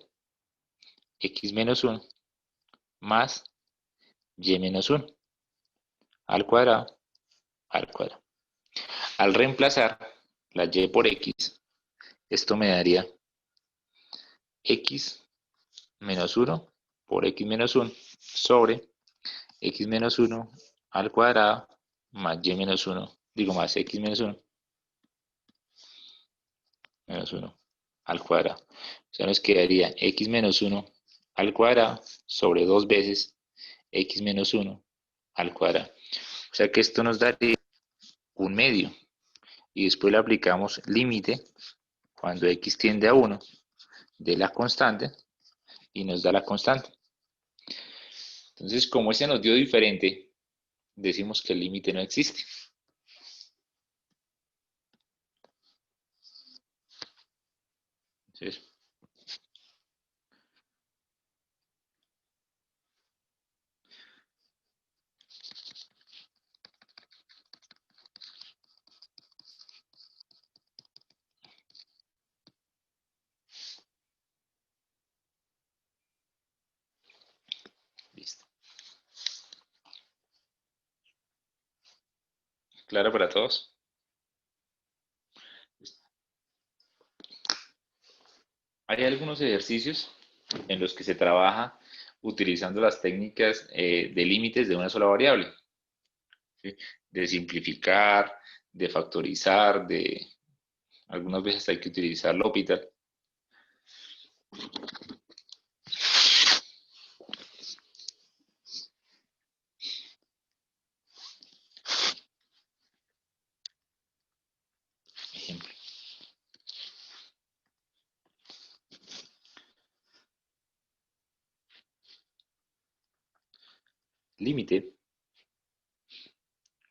X menos 1 más Y menos 1 al cuadrado, al cuadrado. Al reemplazar la Y por X, esto me daría X menos 1 por X menos 1 sobre X menos 1 al cuadrado más Y menos 1, digo más X menos 1 menos 1 al cuadrado. O sea, nos quedaría X menos 1 al cuadrado sobre 2 veces X menos 1 al cuadrado. O sea que esto nos daría un medio. Y después le aplicamos límite cuando X tiende a 1 de la constante y nos da la constante. Entonces, como ese nos dio diferente, decimos que el límite no existe. Entonces, listo. ¿Claro para todos? Hay algunos ejercicios en los que se trabaja utilizando las técnicas de límites de una sola variable, ¿sí? De simplificar, de factorizar, algunas veces hay que utilizar L'Hopital. Ejemplo. Límite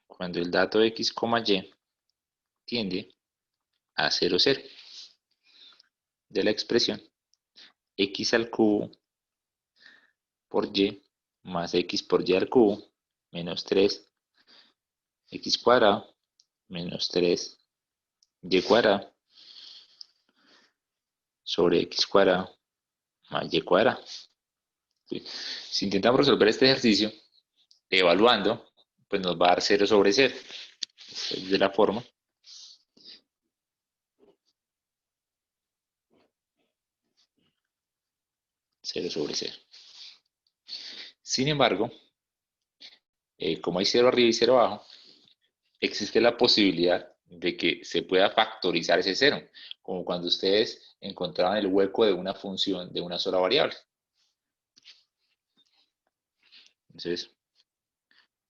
cuando el dato X, Y tiende a 0, 0 de la expresión X al cubo por Y más X por Y al cubo menos 3 X cuadrado menos 3 Y cuadrado sobre X cuadrado más Y cuadrado. ¿Sí? Si intentamos resolver este ejercicio evaluando, pues nos va a dar 0 sobre 0. Es de la forma. Cero sobre 0. Sin embargo, como hay 0 arriba y 0 abajo, existe la posibilidad de que se pueda factorizar ese 0, como cuando ustedes encontraban el hueco de una función de una sola variable. Entonces,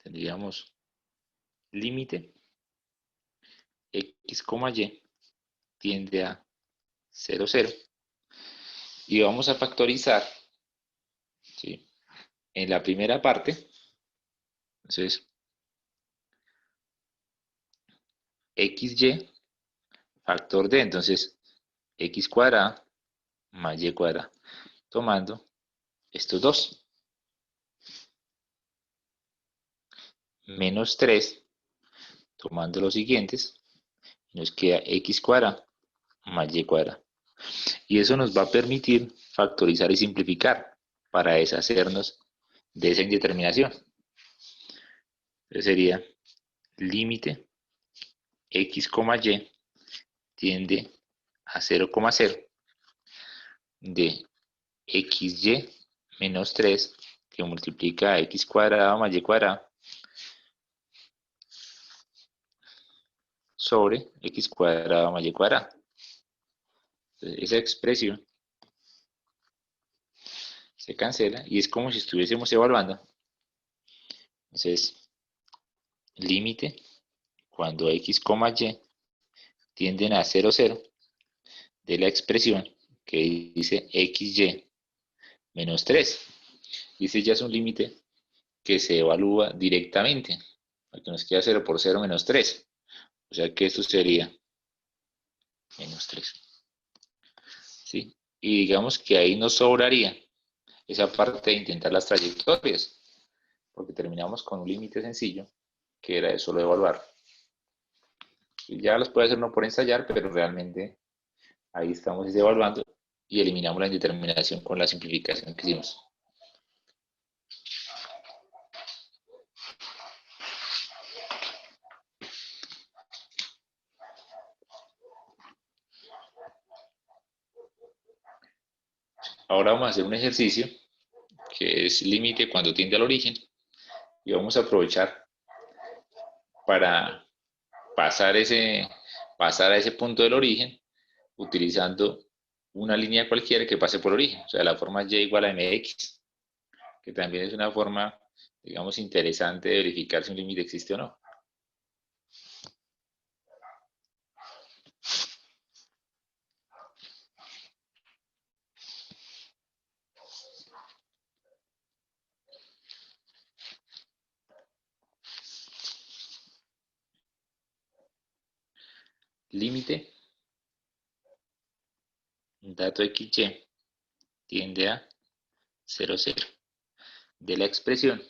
tendríamos límite X, Y tiende a 0, 0. Y vamos a factorizar, ¿sí? En la primera parte. Entonces, XY factor de, entonces, X cuadrada más Y cuadrada, tomando estos dos. Menos 3, tomando los siguientes, nos queda x cuadrado más y cuadrado. Y eso nos va a permitir factorizar y simplificar para deshacernos de esa indeterminación. Entonces sería límite x, y tiende a 0,0 de xy menos 3 que multiplica a x cuadrado más y cuadrado sobre x cuadrado más y cuadrado. Entonces, esa expresión se cancela y es como si estuviésemos evaluando. Entonces, límite cuando x, y tienden a 0, 0 de la expresión que dice xy menos 3. Y ese ya es un límite que se evalúa directamente, porque nos queda 0 por 0 menos 3. O sea que esto sería menos 3. ¿Sí? Y digamos que ahí nos sobraría esa parte de intentar las trayectorias, porque terminamos con un límite sencillo, que era eso, solo evaluar. Y ya los puede hacer uno por ensayar, pero realmente ahí estamos evaluando y eliminamos la indeterminación con la simplificación que hicimos. Ahora vamos a hacer un ejercicio que es límite cuando tiende al origen y vamos a aprovechar para pasar a ese punto del origen utilizando una línea cualquiera que pase por origen, o sea, la forma y igual a mx, que también es una forma, digamos, interesante de verificar si un límite existe o no. Límite, dato xy tiende a 0, 0 de la expresión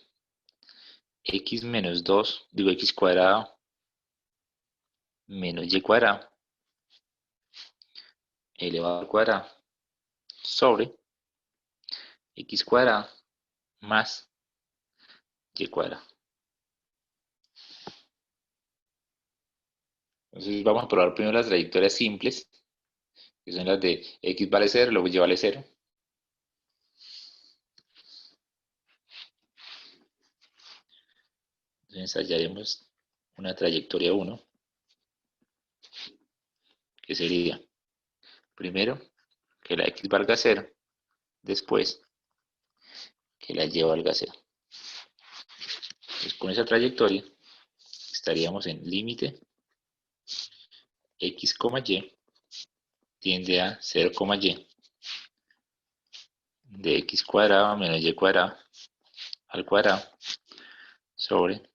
x menos 2, digo x cuadrado menos y cuadrado elevado al cuadrado sobre x cuadrado más y cuadrado. Entonces vamos a probar primero las trayectorias simples, que son las de x vale 0, luego y vale 0. Entonces ensayaremos una trayectoria 1, que sería, primero, que la x valga 0, después, que la y valga 0. Entonces con esa trayectoria estaríamos en límite x, y tiende a 0, y de x cuadrado menos y cuadrado al cuadrado sobre,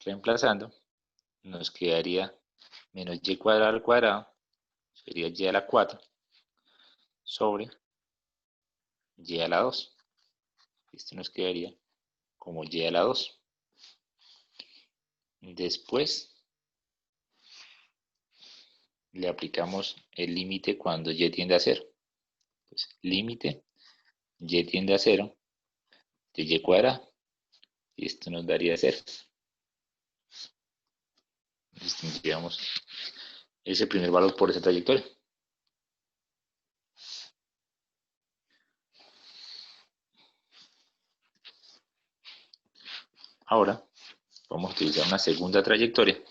reemplazando, nos quedaría menos y cuadrado al cuadrado, sería y a la 4, sobre y a la 2. Esto nos quedaría como y a la 2. Después le aplicamos el límite cuando y tiende a 0. Pues límite y tiende a 0 de y cuadrado. Y esto nos daría 0. Distinguiríamos ese primer valor por esa trayectoria. Ahora vamos a utilizar una segunda trayectoria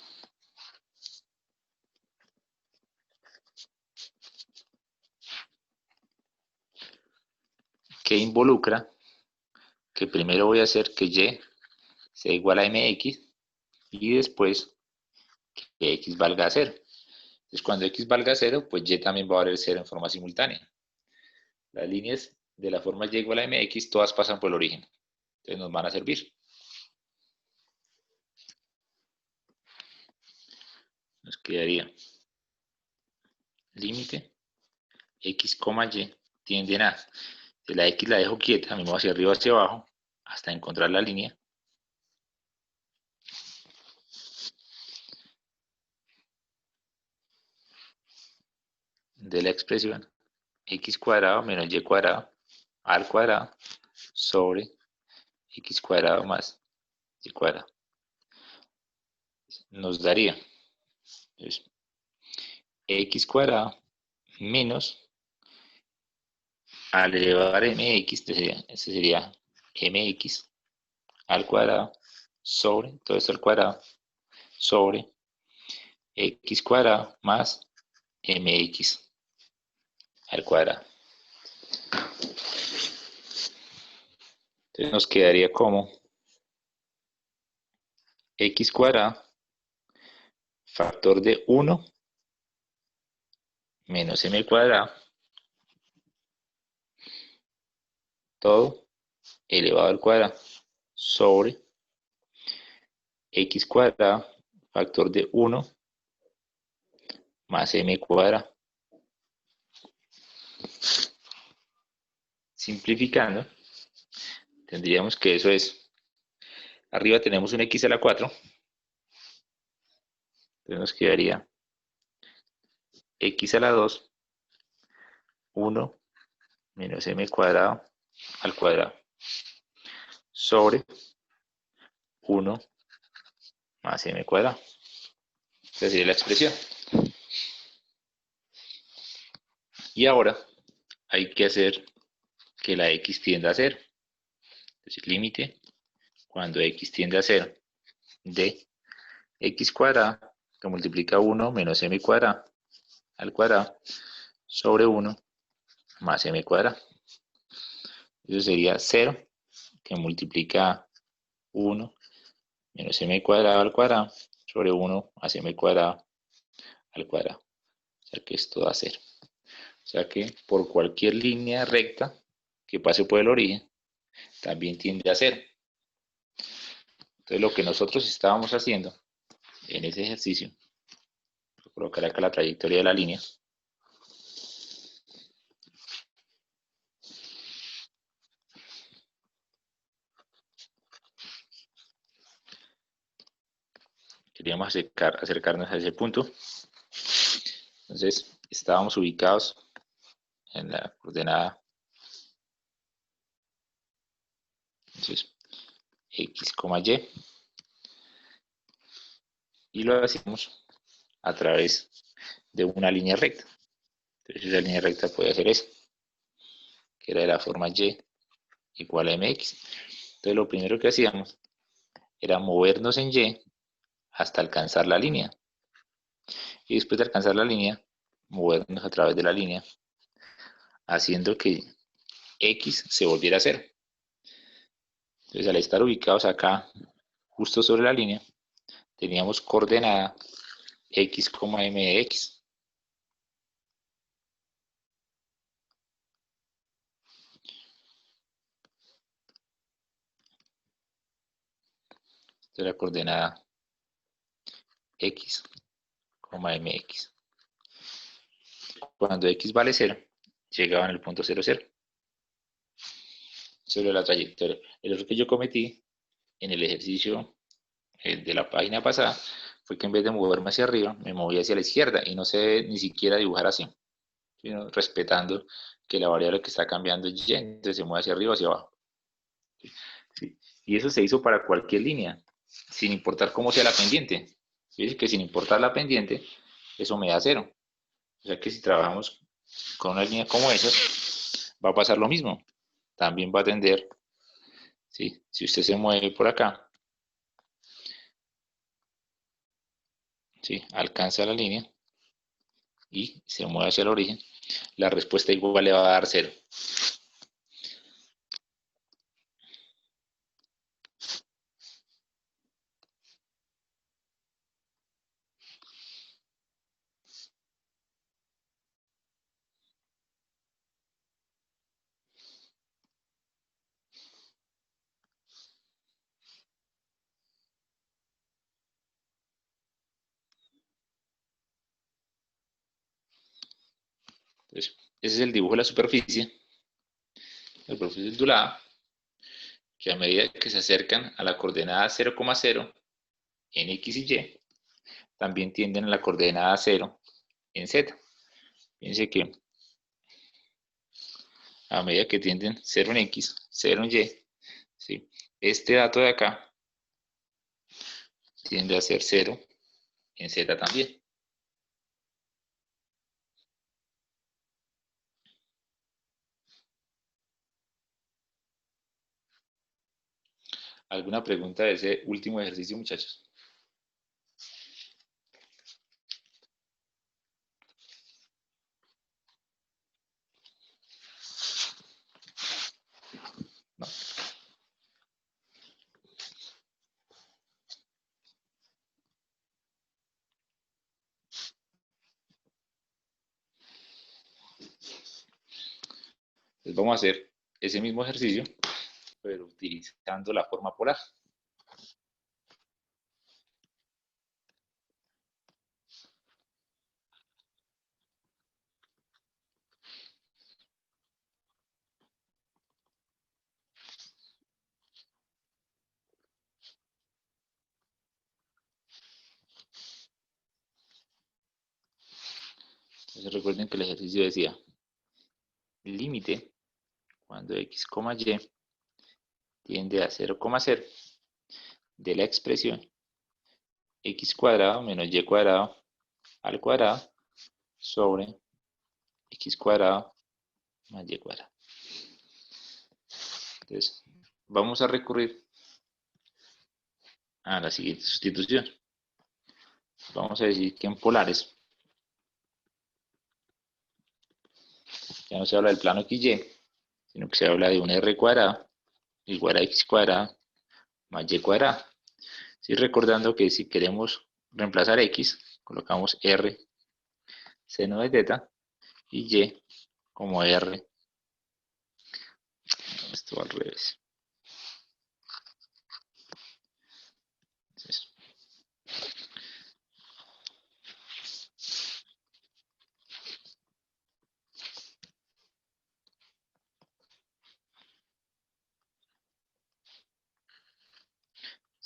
que involucra que primero voy a hacer que y sea igual a mx y después que x valga 0. Entonces cuando x valga 0, pues y también va a valer 0 en forma simultánea. Las líneas de la forma y igual a mx todas pasan por el origen. Entonces nos van a servir. Nos quedaría límite x, y tienden a, de la x la dejo quieta, me muevo hacia arriba hacia abajo hasta encontrar la línea. de la expresión x cuadrado menos y cuadrado al cuadrado sobre x cuadrado más y cuadrado. Nos daría entonces, x cuadrado menos al elevar mx, este sería mx al cuadrado sobre, todo esto al cuadrado, sobre x cuadrado más mx al cuadrado. Entonces nos quedaría como x cuadrado factor de 1 menos m cuadrado todo elevado al cuadrado sobre x cuadrado factor de 1 más m cuadrado. Simplificando, tendríamos que eso es, arriba tenemos un x a la 4, entonces nos quedaría x a la 2, 1 menos m cuadrado al cuadrado, sobre 1 más m cuadrado. Esa sería la expresión. Y ahora hay que hacer que la x tienda a 0. Entonces, límite cuando x tiende a 0 de x cuadrado que multiplica 1 menos m cuadrado al cuadrado sobre 1 más m cuadrado. Eso sería 0 que multiplica 1 menos m cuadrado al cuadrado sobre 1 más m cuadrado al cuadrado. O sea que esto da 0. O sea que por cualquier línea recta que pase por el origen, también tiende a 0. Entonces lo que nosotros estábamos haciendo en ese ejercicio, voy a colocar acá la trayectoria de la línea. Queríamos acercarnos a ese punto. Entonces estábamos ubicados en la coordenada, entonces, x, y, y lo hacemos a través de una línea recta. Entonces esa línea recta puede ser esa, que era de la forma y igual a mx. Entonces lo primero que hacíamos era movernos en y hasta alcanzar la línea. Y después de alcanzar la línea, movernos a través de la línea, haciendo que x se volviera a 0. Entonces al estar ubicados acá, justo sobre la línea, teníamos coordenada x, m de x. Esta es la coordenada x, mx. Cuando x vale 0, llegaba en el punto 0, 0. Sobre la trayectoria. El error que yo cometí en el ejercicio de la página pasada fue que en vez de moverme hacia arriba, me moví hacia la izquierda y no sé ni siquiera dibujar así, sino respetando que la variable que está cambiando es y, entonces se mueve hacia arriba o hacia abajo. ¿Sí? Y eso se hizo para cualquier línea, sin importar cómo sea la pendiente. ¿Sí? Que sin importar la pendiente, eso me da 0. O sea que si trabajamos con una línea como esa, va a pasar lo mismo. También va a tender, ¿sí? Si usted se mueve por acá, ¿sí? Alcanza la línea y se mueve hacia el origen, la respuesta igual le va a dar 0. Entonces, ese es el dibujo de la superficie ondulada, que a medida que se acercan a la coordenada 0,0 en x y y, también tienden a la coordenada 0 en z. Fíjense que a medida que tienden 0 en X, 0 en Y, ¿sí? Este dato de acá tiende a ser 0 en Z también. ¿Alguna pregunta de ese último ejercicio, muchachos? No. Entonces vamos a hacer ese mismo ejercicio, pero utilizando la forma polar. Entonces recuerden que el ejercicio decía, límite cuando x, y tiende a 0,0 de la expresión x cuadrado menos y cuadrado al cuadrado sobre x cuadrado más y cuadrado. Entonces, vamos a recurrir a la siguiente sustitución. Vamos a decir que en polares ya no se habla del plano XY, sino que se habla de un r cuadrado igual a x cuadrado más y cuadrado. Sí, recordando que si queremos reemplazar x, colocamos r seno de teta y y como r. Esto al revés. Entonces,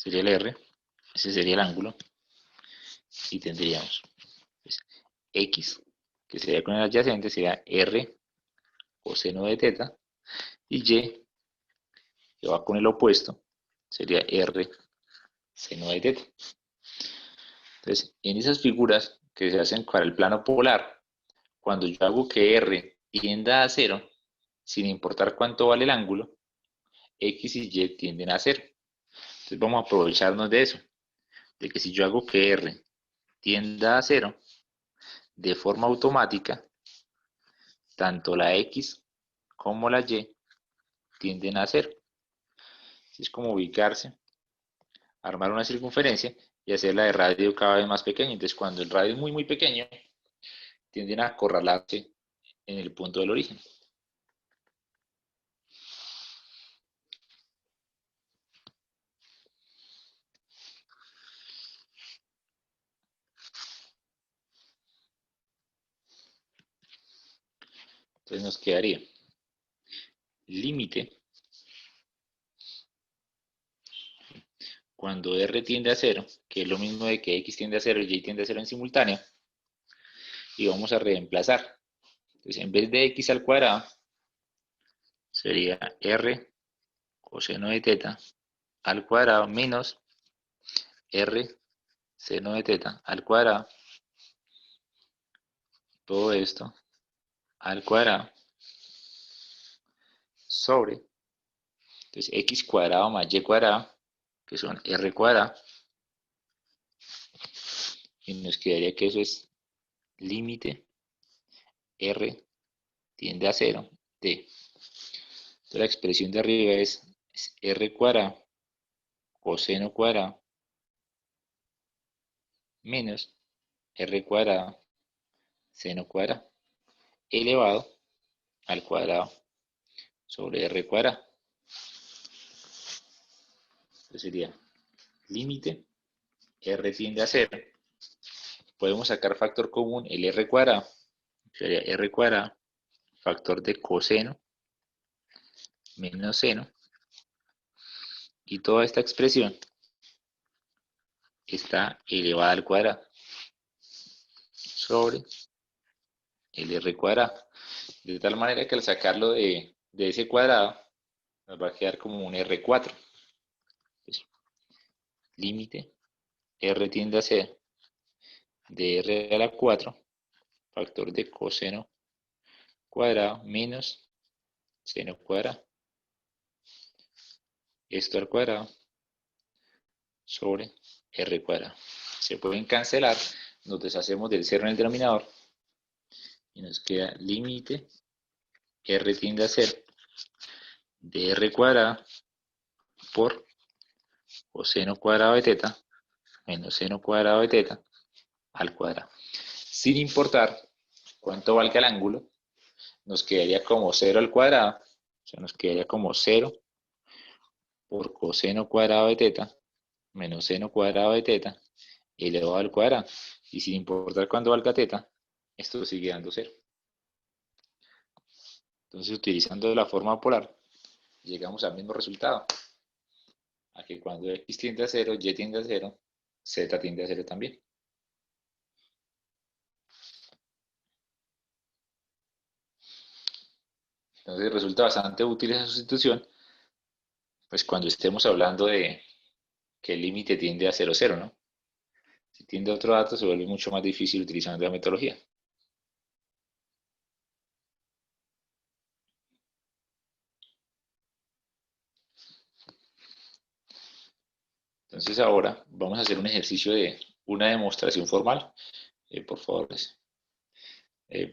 sería el r, ese sería el ángulo, y tendríamos pues, x, que sería con el adyacente, sería r coseno de teta, y y, que va con el opuesto, sería r seno de teta. Entonces, en esas figuras que se hacen para el plano polar, cuando yo hago que r tienda a 0, sin importar cuánto vale el ángulo, x y y tienden a 0. Entonces vamos a aprovecharnos de eso, de que si yo hago que r tienda a 0, de forma automática, tanto la x como la y tienden a 0. Es como ubicarse, armar una circunferencia y hacerla de radio cada vez más pequeña. Entonces cuando el radio es muy pequeño, tienden a acorralarse en el punto del origen. Entonces nos quedaría límite cuando r tiende a 0, que es lo mismo de que x tiende a 0 y y tiende a 0 en simultáneo, y vamos a reemplazar. Entonces en vez de x al cuadrado, sería r coseno de teta al cuadrado menos r seno de teta al cuadrado, todo esto al cuadrado sobre, entonces x cuadrado más y cuadrado, que son r cuadrado, y nos quedaría que eso es límite r tiende a 0 de, entonces la expresión de arriba es r cuadrado coseno cuadrado menos r cuadrado seno cuadrado elevado al cuadrado sobre r cuadrado. Entonces sería límite r tiende a 0. Podemos sacar factor común el r cuadrado, sería r cuadrado, factor de coseno menos seno, y toda esta expresión está elevada al cuadrado sobre el r cuadrado. De tal manera que al sacarlo de ese cuadrado, nos va a quedar como un r4. Entonces, límite, r tiende a ser de r a la 4, factor de coseno cuadrado menos seno cuadrado. Esto al cuadrado sobre r cuadrado. Se pueden cancelar, nos deshacemos del cero en el denominador y nos queda límite, r tiende a ser de r cuadrado por coseno cuadrado de teta menos seno cuadrado de teta al cuadrado. Sin importar cuánto valga el ángulo, nos quedaría como 0 al cuadrado, o sea, nos quedaría como 0 por coseno cuadrado de teta menos seno cuadrado de teta elevado al cuadrado. Y sin importar cuánto valga teta, esto sigue dando 0. Entonces, utilizando la forma polar, llegamos al mismo resultado. A que cuando x tiende a 0, y tiende a 0, z tiende a 0 también. Entonces resulta bastante útil esa sustitución, pues cuando estemos hablando de que el límite tiende a 0, 0, ¿no? Si tiende a otro dato, se vuelve mucho más difícil utilizando la metodología. Entonces ahora vamos a hacer un ejercicio de una demostración formal. Por favor,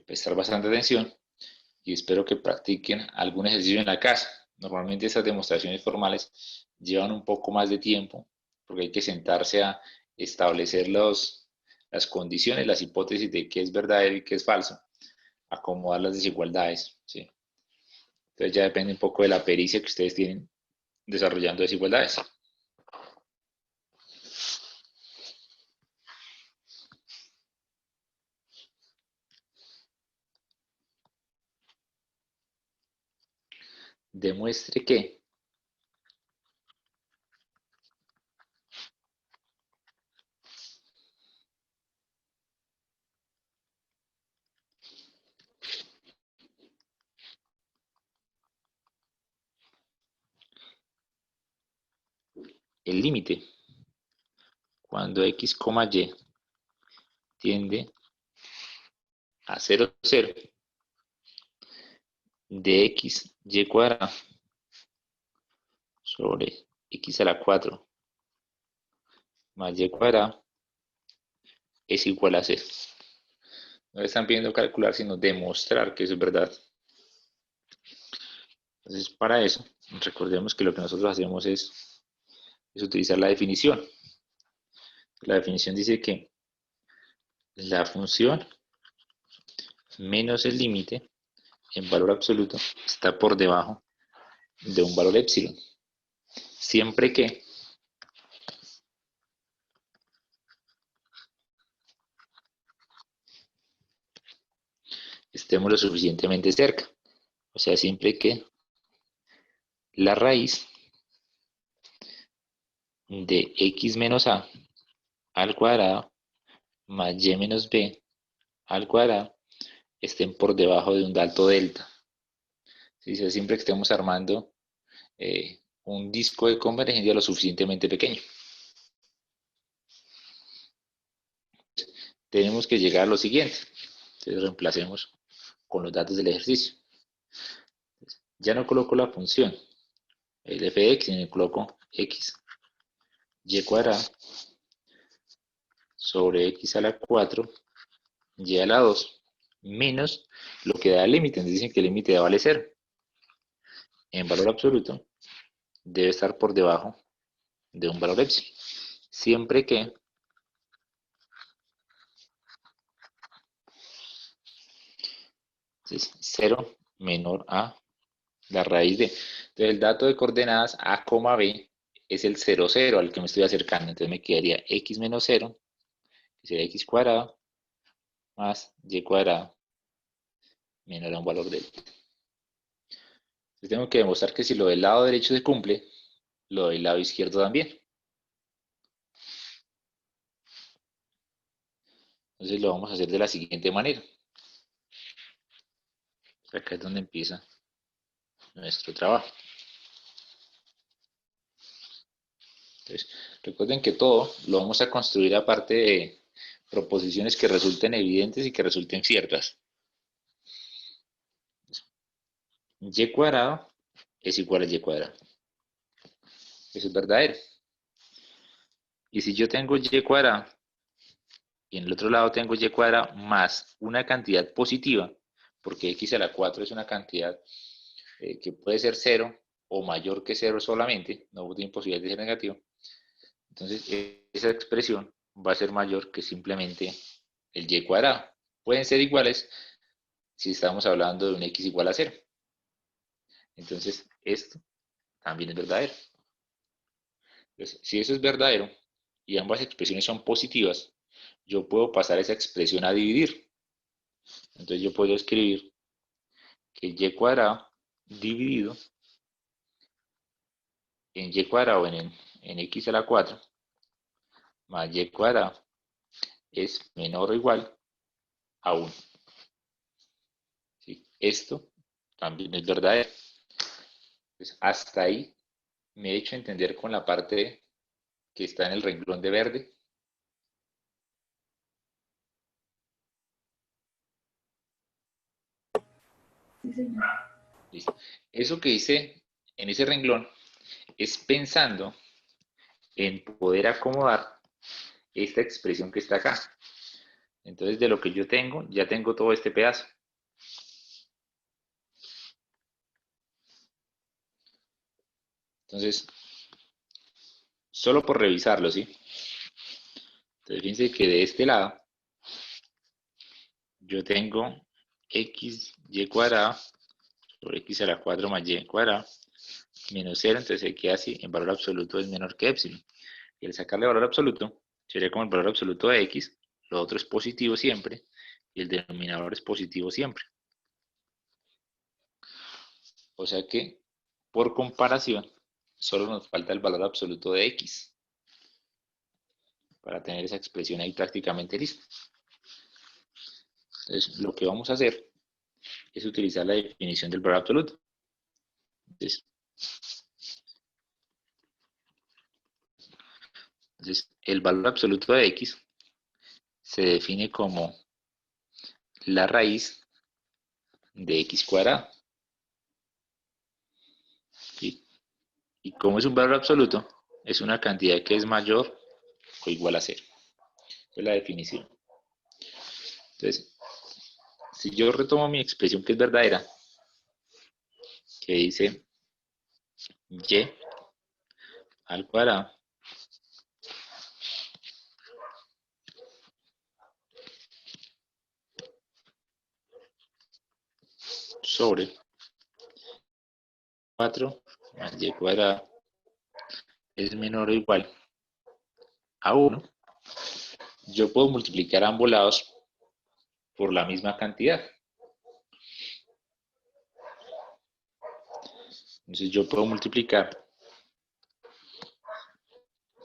prestar bastante atención y espero que practiquen algún ejercicio en la casa. Normalmente estas demostraciones formales llevan un poco más de tiempo porque hay que sentarse a establecer las condiciones, las hipótesis de qué es verdadero y qué es falso, acomodar las desigualdades, ¿sí? Entonces ya depende un poco de la pericia que ustedes tienen desarrollando desigualdades. Demuestre que el límite cuando x, y tiende a 0, 0 de x, y cuadrado sobre x a la 4 más y cuadrado es igual a 0. No están pidiendo calcular, sino demostrar que eso es verdad. Entonces, para eso, recordemos que lo que nosotros hacemos es utilizar la definición. La definición dice que la función menos el límite en valor absoluto está por debajo de un valor epsilon. Siempre que estemos lo suficientemente cerca. O sea, siempre que la raíz de x menos a al cuadrado más y menos b al cuadrado estén por debajo de un dato delta. ¿Sí? O sea, siempre que estemos armando un disco de convergencia lo suficientemente pequeño. Tenemos que llegar a lo siguiente. Entonces reemplacemos con los datos del ejercicio. Ya no coloco la función, el f de x, sino coloco x y cuadrado sobre x a la 4 y a la 2 menos lo que da el límite. Nos dicen que el límite vale 0. En valor absoluto debe estar por debajo de un valor epsilon. Siempre que es 0 menor a la raíz de. Entonces el dato de coordenadas a, b es el 0, 0 al que me estoy acercando. Entonces me quedaría x menos 0, que sería x cuadrado, más y cuadrado, menor a un valor delta. Entonces tengo que demostrar que si lo del lado derecho se cumple, lo del lado izquierdo también. Entonces lo vamos a hacer de la siguiente manera. Acá es donde empieza nuestro trabajo. Entonces, recuerden que todo lo vamos a construir a parte de proposiciones que resulten evidentes y que resulten ciertas. Y cuadrado es igual a y cuadrado. Eso es verdadero. Y si yo tengo y cuadrado y en el otro lado tengo y cuadrado más una cantidad positiva, porque x a la 4 es una cantidad que puede ser 0 o mayor que 0 solamente, no tiene posibilidad de ser negativo. Entonces, esa expresión va a ser mayor que simplemente el y cuadrado. Pueden ser iguales si estamos hablando de un x igual a 0. Entonces, esto también es verdadero. Entonces, si eso es verdadero y ambas expresiones son positivas, yo puedo pasar esa expresión a dividir. Entonces, yo puedo escribir que y cuadrado dividido en y cuadrado en x a la 4 más y cuadrado es menor o igual a 1. ¿Sí? Esto también es verdadero. Pues hasta ahí me he hecho entender con la parte que está en el renglón de verde. Listo. Eso que hice en ese renglón es pensando en poder acomodar esta expresión que está acá. Entonces, de lo que yo tengo, ya tengo todo este pedazo. Entonces, solo por revisarlo, ¿sí? Entonces, fíjense que de este lado, yo tengo x y cuadrado por x a la 4 más y cuadrado menos 0, entonces se queda así, en valor absoluto es menor que epsilon. Y al sacarle valor absoluto, sería como el valor absoluto de x, lo otro es positivo siempre, y el denominador es positivo siempre. O sea que, por comparación, solo nos falta el valor absoluto de x para tener esa expresión ahí prácticamente lista. Entonces, lo que vamos a hacer es utilizar la definición del valor absoluto. Entonces, el valor absoluto de x se define como la raíz de x cuadrado. ¿Sí? Y como es un valor absoluto, es una cantidad que es mayor o igual a 0. Es la definición. Entonces, si yo retomo mi expresión que es verdadera, que dice y al cuadrado sobre 4 más y cuadrado es menor o igual a 1, yo puedo multiplicar ambos lados por la misma cantidad. Entonces yo puedo multiplicar,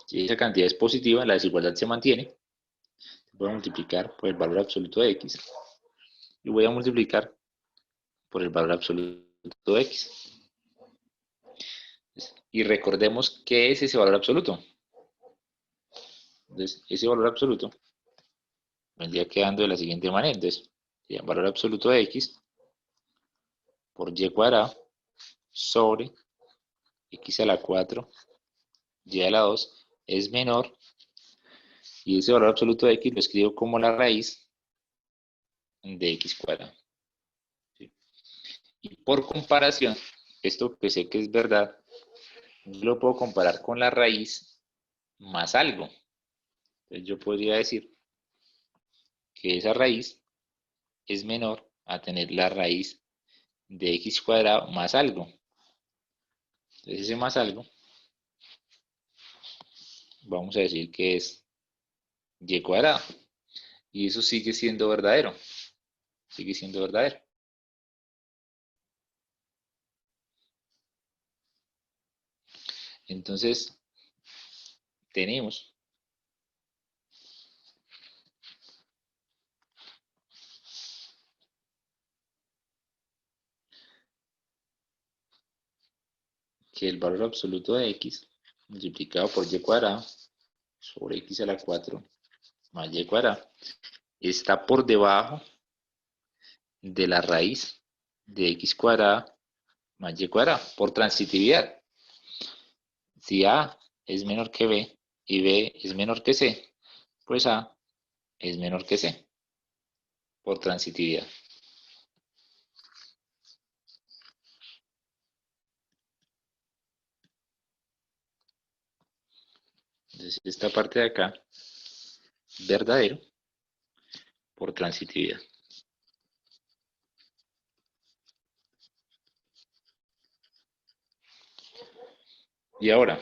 si esa cantidad es positiva, la desigualdad se mantiene, voy a multiplicar por el valor absoluto de x y voy a multiplicar por el valor absoluto de x. Y recordemos qué es ese valor absoluto. Entonces, ese valor absoluto vendría quedando de la siguiente manera. Entonces, el valor absoluto de x por y cuadrado sobre x a la 4 y a la 2 es menor, y ese valor absoluto de x lo escribo como la raíz de x cuadrado. ¿Sí? Y por comparación, esto que sé que es verdad, yo lo puedo comparar con la raíz más algo. Entonces yo podría decir que esa raíz es menor a tener la raíz de x cuadrado más algo. Entonces ese más algo, vamos a decir que es y cuadrado. Y eso sigue siendo verdadero. Sigue siendo verdadero. Entonces, tenemos que el valor absoluto de x multiplicado por y cuadrado sobre x a la 4 más y cuadrado está por debajo de la raíz de x cuadrada más y cuadrado por transitividad. Si a es menor que b y b es menor que c, pues a es menor que c por transitividad. Entonces esta parte de acá, verdadero por transitividad. Y ahora,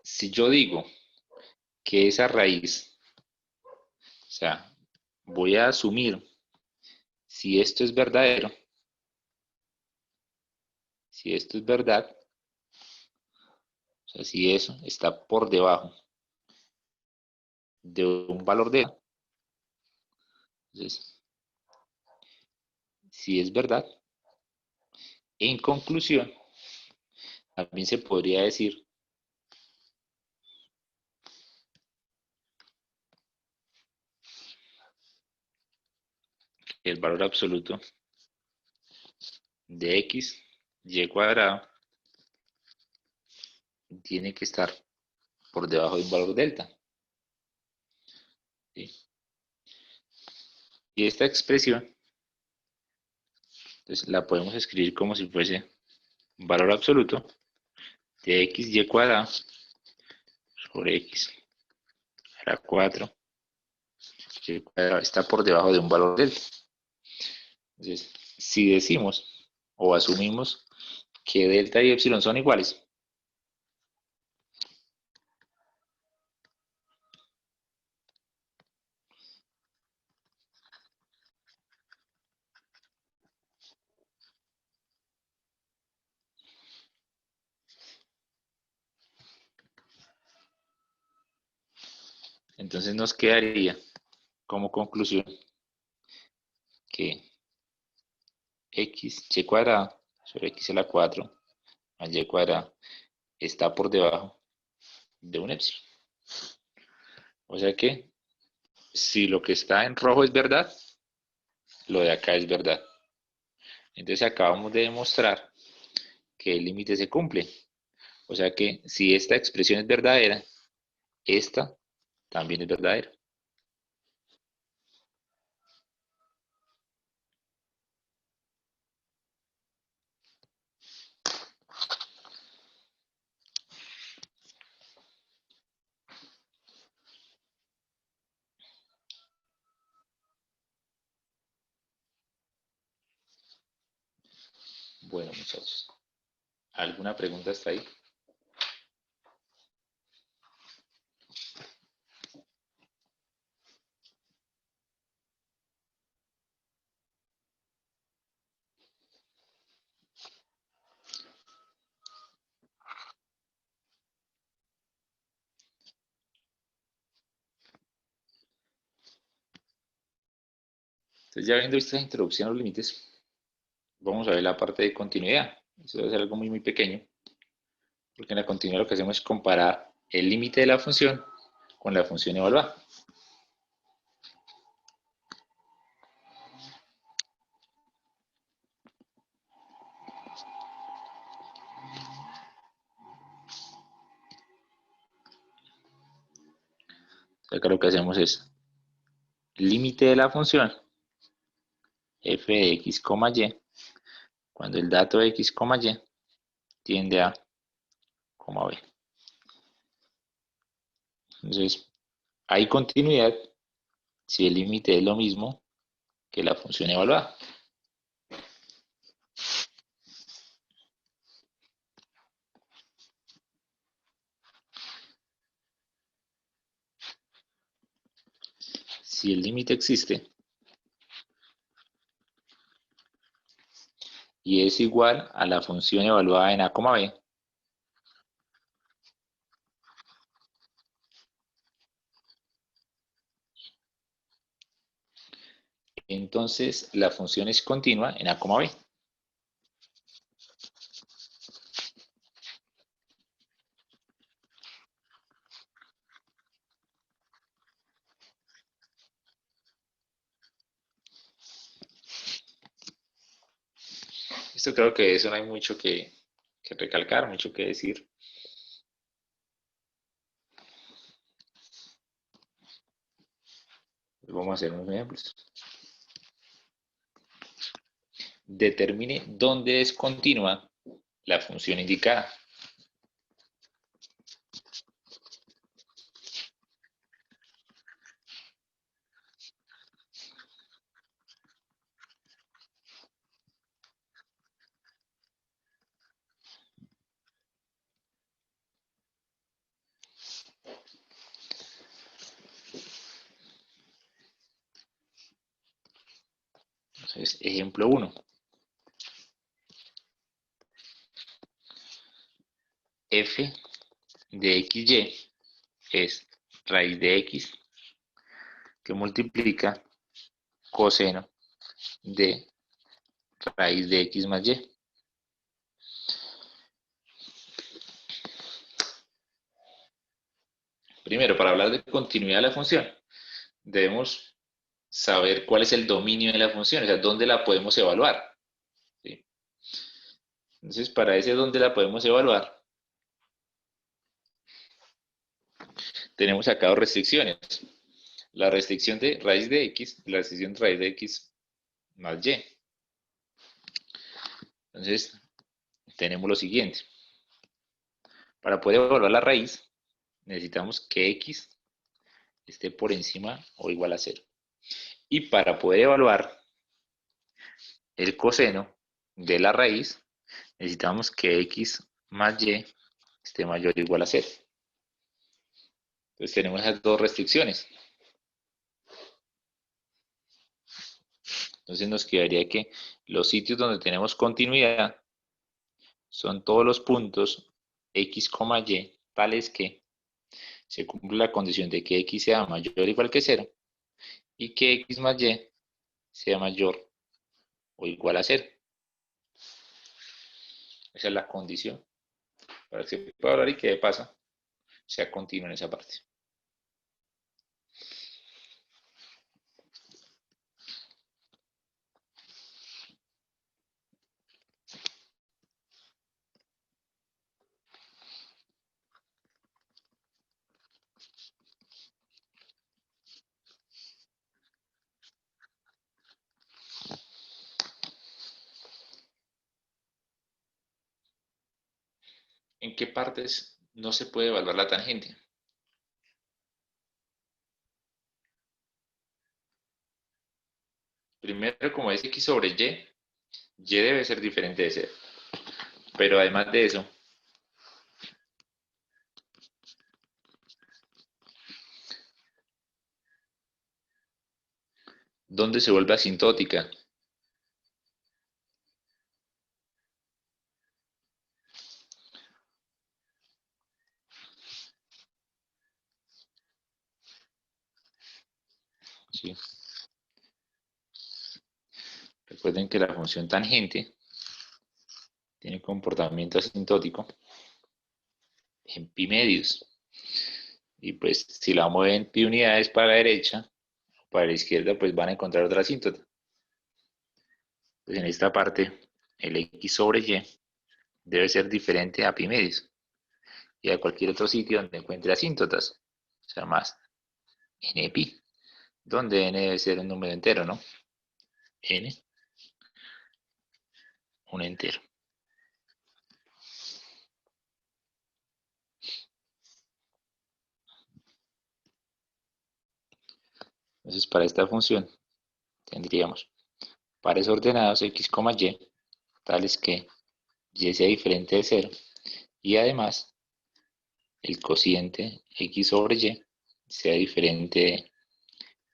si yo digo que esa raíz, o sea, voy a asumir si esto es verdadero, si esto es verdad, o sea, si eso está por debajo de un valor de, entonces, si es verdad, en conclusión, también se podría decir que el valor absoluto de x, y cuadrado, tiene que estar por debajo de un valor delta. ¿Sí? Y esta expresión, entonces, la podemos escribir como si fuese valor absoluto de x, y cuadrado sobre x a la 4 y cuadrado está por debajo de un valor delta. Entonces, si decimos o asumimos que delta y epsilon son iguales, entonces nos quedaría como conclusión que x, y cuadrado sobre x a la 4 más y cuadrado está por debajo de un epsilon. O sea que si lo que está en rojo es verdad, lo de acá es verdad. Entonces acabamos de demostrar que el límite se cumple. O sea que si esta expresión es verdadera, esta también es verdadera. Bueno, muchachos, ¿alguna pregunta hasta ahí? Entonces, ya viendo esta introducción a los límites, vamos a ver la parte de continuidad. Eso va a ser algo muy pequeño, porque en la continuidad lo que hacemos es comparar el límite de la función con la función evaluada. Acá lo que hacemos es límite de la función f de x, y, cuando el dato de x, y tiende a, b. Entonces, hay continuidad si el límite es lo mismo que la función evaluada. Si el límite existe y es igual a la función evaluada en a, b, entonces la función es continua en a, b. Esto creo que eso no hay mucho que recalcar, mucho que decir. Vamos a hacer unos ejemplos. Determine dónde es continua la función indicada. Entonces, ejemplo 1. F de XY es raíz de X que multiplica coseno de raíz de X más Y. Primero, para hablar de continuidad de la función, debemos saber cuál es el dominio de la función, o sea, dónde la podemos evaluar. ¿Sí? Entonces, para ese dónde la podemos evaluar, tenemos acá dos restricciones. La restricción de raíz de X y la restricción de raíz de X más Y. Entonces, tenemos lo siguiente. Para poder evaluar la raíz, necesitamos que X esté por encima o igual a 0. Y para poder evaluar el coseno de la raíz, necesitamos que X más Y esté mayor o igual a 0. Entonces tenemos esas dos restricciones. Entonces nos quedaría que los sitios donde tenemos continuidad son todos los puntos X, Y, tales que se cumple la condición de que X sea mayor o igual que 0 y que X más Y sea mayor o igual a 0. Esa es la condición para que se pueda hablar y que de paso sea continuo en esa parte. ¿En qué partes no se puede evaluar la tangente? Primero, como es X sobre Y debe ser diferente de 0. Pero además de eso, ¿dónde se vuelve asintótica? ¿Sí? Recuerden que la función tangente tiene comportamiento asintótico en pi medios. Y pues si la mueven pi unidades para la derecha, para la izquierda, pues van a encontrar otra asíntota. Pues en esta parte, el X sobre Y debe ser diferente a pi medios y a cualquier otro sitio donde encuentre asíntotas, o sea, más n pi, donde n debe ser un número entero, ¿no? N, un entero. Entonces, para esta función, tendríamos pares ordenados X, Y, tales que Y sea diferente de 0, y además el cociente X sobre Y sea diferente de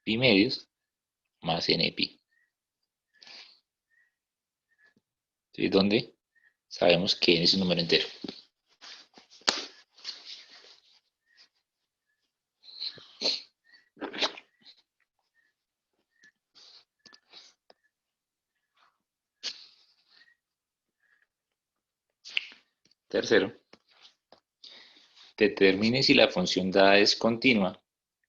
pi medios más n pi. ¿Sí? Donde sabemos que n es un número entero. Tercero, determine si la función dada es continua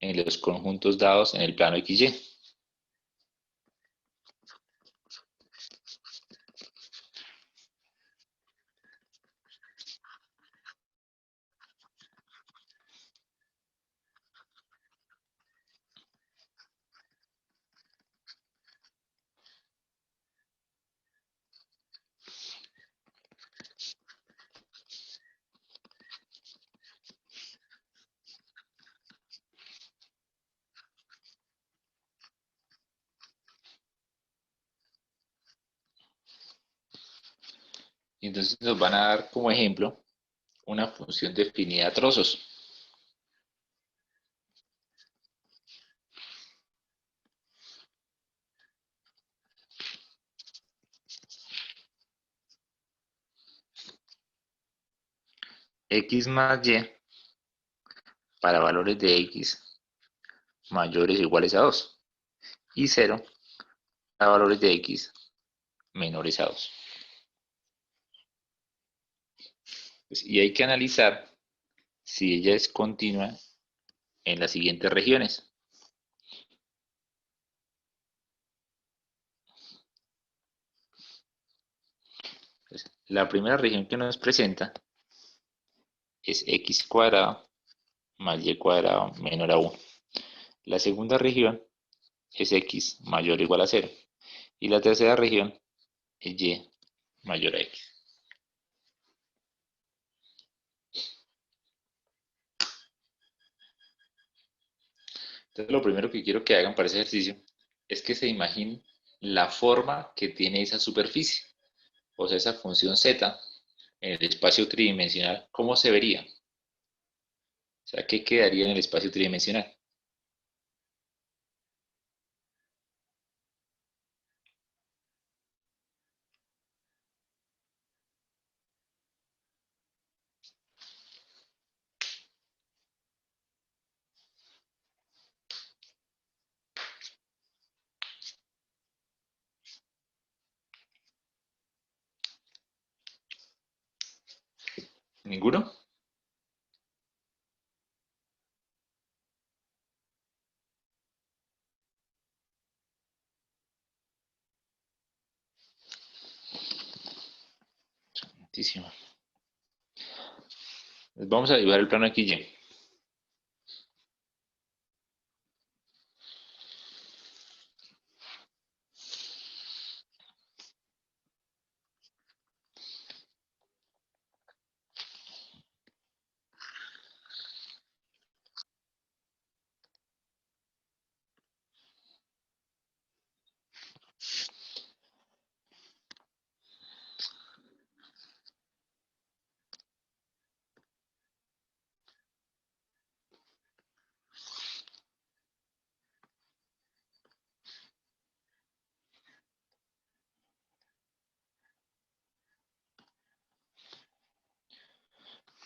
en los conjuntos dados en el plano XY. Y entonces nos van a dar como ejemplo una función definida a trozos. X más y para valores de x mayores o iguales a 2 y 0 para valores de x menores a 2. Y hay que analizar si ella es continua en las siguientes regiones. Entonces, la primera región que nos presenta es x cuadrado más y cuadrado menor a 1. La segunda región es x mayor o igual a 0. Y la tercera región es y mayor a x. Entonces, lo primero que quiero que hagan para ese ejercicio es que se imaginen la forma que tiene esa superficie, o sea, esa función z en el espacio tridimensional, ¿cómo se vería? O sea, ¿qué quedaría en el espacio tridimensional? ¿Ninguno? Muchísimo. Vamos a dibujar el plano aquí y.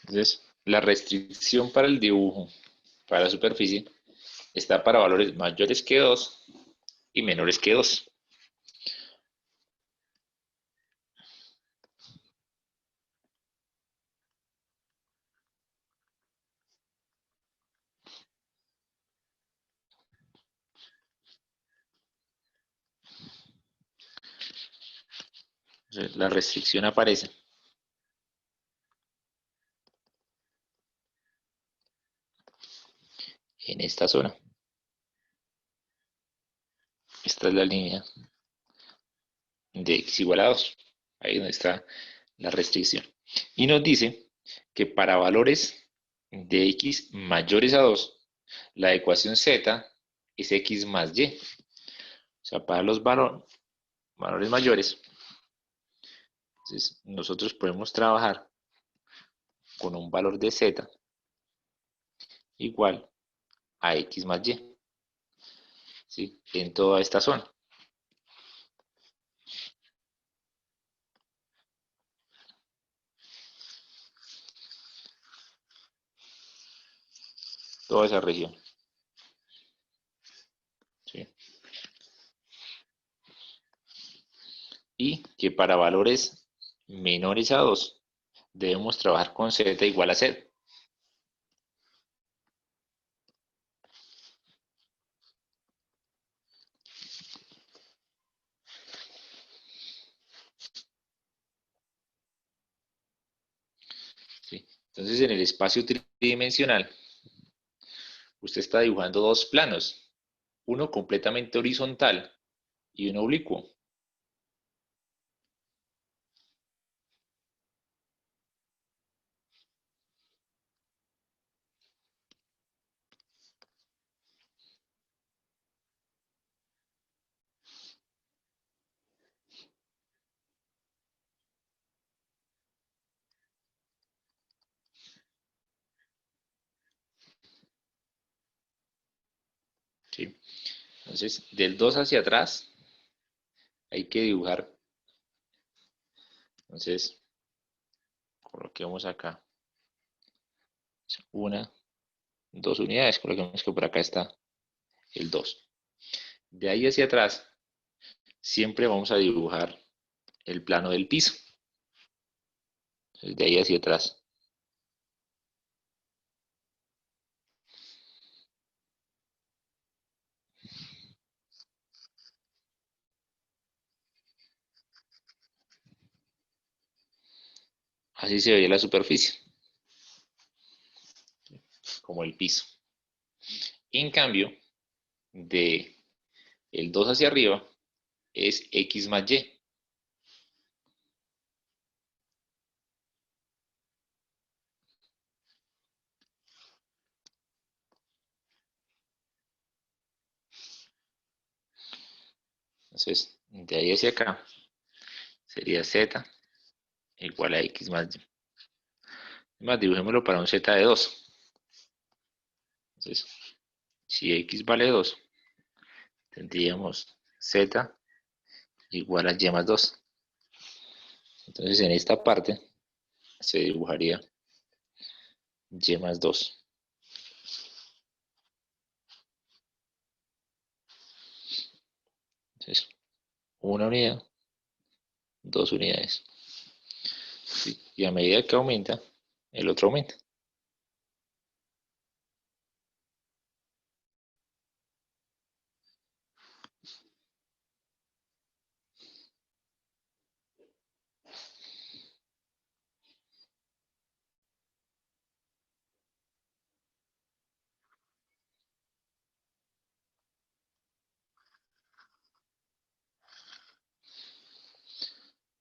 Entonces, la restricción para el dibujo, para la superficie, está para valores mayores que 2 y menores que 2. Entonces, la restricción aparece en esta zona. Esta es la línea de x igual a 2. Ahí donde está la restricción. Y nos dice que para valores de x mayores a 2, la ecuación z es x más y. O sea, para los valores mayores, entonces nosotros podemos trabajar con un valor de z igual a x más y, ¿sí? En toda esta zona. Toda esa región. ¿Sí? Y que para valores menores a 2 debemos trabajar con z igual a 0. ¿Sí? Entonces, en el espacio tridimensional, usted está dibujando dos planos, uno completamente horizontal y uno oblicuo. ¿sí? Entonces, del 2 hacia atrás, hay que dibujar. Entonces, coloquemos acá una, 2 unidades. Coloquemos que por acá está el 2. De ahí hacia atrás, siempre vamos a dibujar el plano del piso. Entonces, de ahí hacia atrás. Así se veía la superficie, como el piso. En cambio, de el 2 hacia arriba es X más Y. Entonces, de ahí hacia acá sería Z igual a X más Y. Más, dibujémoslo para un Z de 2. Entonces, si X vale 2, tendríamos Z igual a Y más 2. Entonces, en esta parte se dibujaría Y más 2. Entonces, una unidad, 2 unidades. ¿Sí? Y a medida que aumenta, el otro aumenta.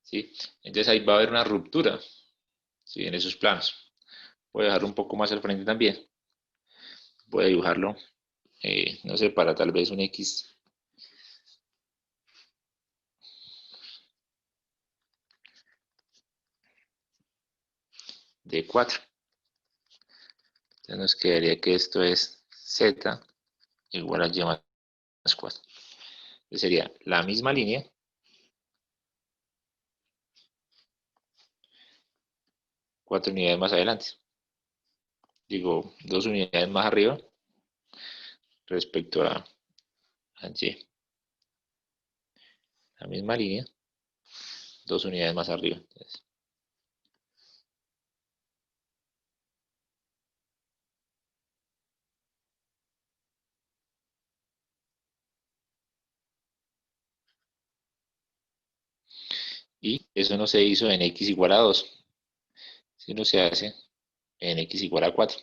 ¿Sí? Entonces ahí va a haber una ruptura, ¿sí? En esos planos. Voy a dejar un poco más al frente también. Voy a dibujarlo, no sé, para tal vez un X de 4. Entonces nos quedaría que esto es Z igual a Y más 4. Entonces sería la misma línea, 4 unidades más adelante. Digo, 2 unidades más arriba respecto a Y. La misma línea, 2 unidades más arriba. Entonces, y eso no se hizo en X igual a 2, sino se hace en X igual a 4.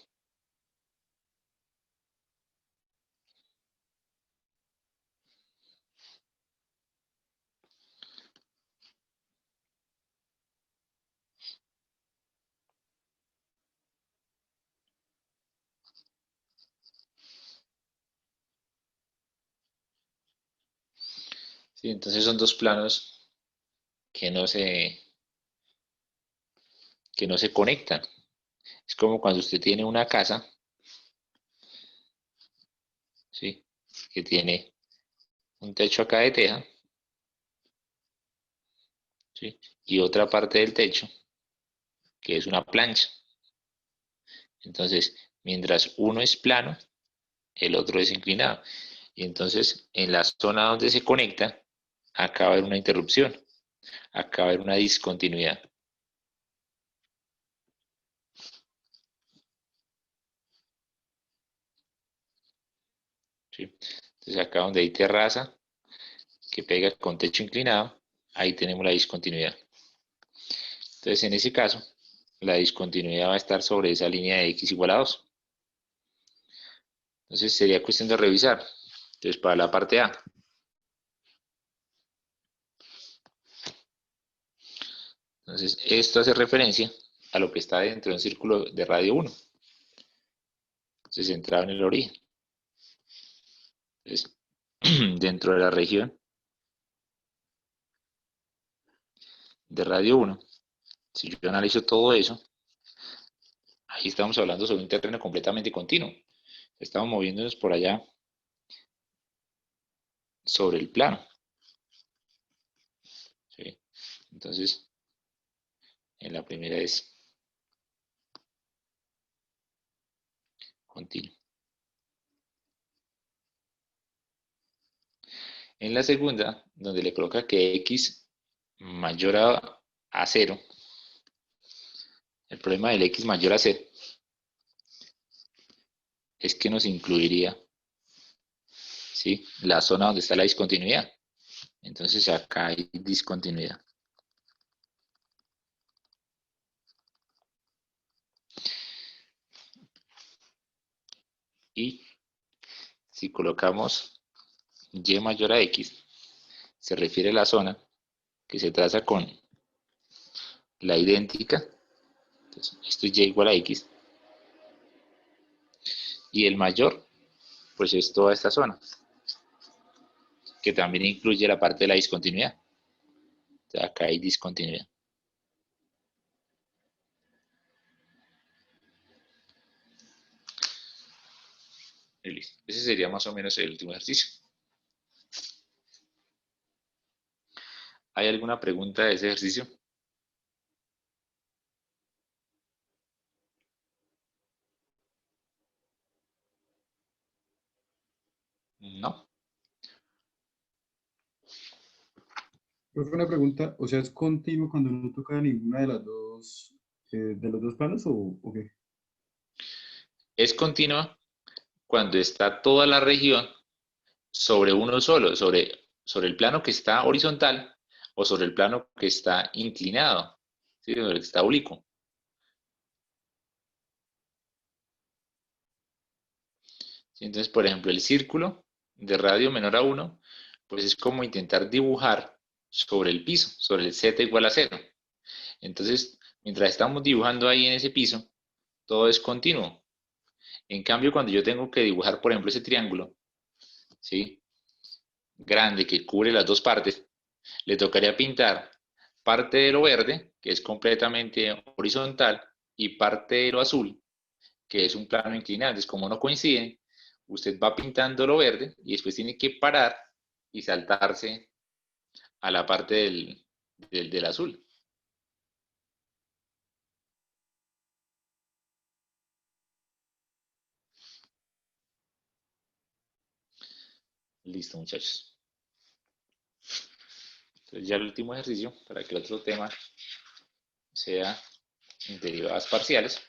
¿Sí? Entonces son dos planos que que no se conectan. Es como cuando usted tiene una casa, ¿sí? Que tiene un techo acá de teja, ¿sí? Y otra parte del techo que es una plancha. Entonces, mientras uno es plano, el otro es inclinado. Y entonces, en la zona donde se conecta, acaba de haber una interrupción, acaba de haber una discontinuidad. ¿Sí? Entonces, acá donde hay terraza, que pega con techo inclinado, ahí tenemos la discontinuidad. Entonces, en ese caso, la discontinuidad va a estar sobre esa línea de X igual a 2. Entonces, sería cuestión de revisar. Entonces, para la parte A, entonces, esto hace referencia a lo que está dentro de un círculo de radio 1. Entonces, centrado en el origen. Entonces, dentro de la región de radio 1, si yo analizo todo eso, ahí estamos hablando sobre un terreno completamente continuo. Estamos moviéndonos por allá sobre el plano. ¿Sí? Entonces, en la primera es continuo. En la segunda, donde le coloca que x mayor a 0, el problema del x mayor a 0 es que nos incluiría, ¿sí?, la zona donde está la discontinuidad. Entonces acá hay discontinuidad. Y si colocamos y mayor a x, se refiere a la zona que se traza con la idéntica. Entonces, esto es y igual a x. Y el mayor, pues es toda esta zona, que también incluye la parte de la discontinuidad. Entonces, acá hay discontinuidad. Y listo. Ese sería más o menos el último ejercicio. ¿Hay alguna pregunta de ese ejercicio? No. Profe, una pregunta, o sea, ¿es continuo cuando no toca ninguna de los dos planos o qué? Es continua cuando está toda la región sobre uno solo, sobre el plano que está horizontal o sobre el plano que está inclinado, ¿sí?, sobre el que está oblicuo. ¿Sí? Entonces, por ejemplo, el círculo de radio menor a 1, pues es como intentar dibujar sobre el piso, sobre el z igual a 0. Entonces, mientras estamos dibujando ahí en ese piso, todo es continuo. En cambio, cuando yo tengo que dibujar, por ejemplo, ese triángulo, ¿sí?, grande que cubre las dos partes, le tocaría pintar parte de lo verde, que es completamente horizontal, y parte de lo azul, que es un plano inclinado. Entonces, como no coinciden, usted va pintando lo verde y después tiene que parar y saltarse a la parte del azul. Listo, muchachos. Entonces ya el último ejercicio, para que el otro tema sea derivadas parciales,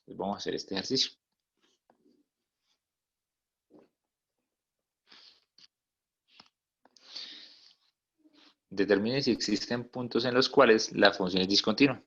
pues vamos a hacer este ejercicio. Determine si existen puntos en los cuales la función es discontinua.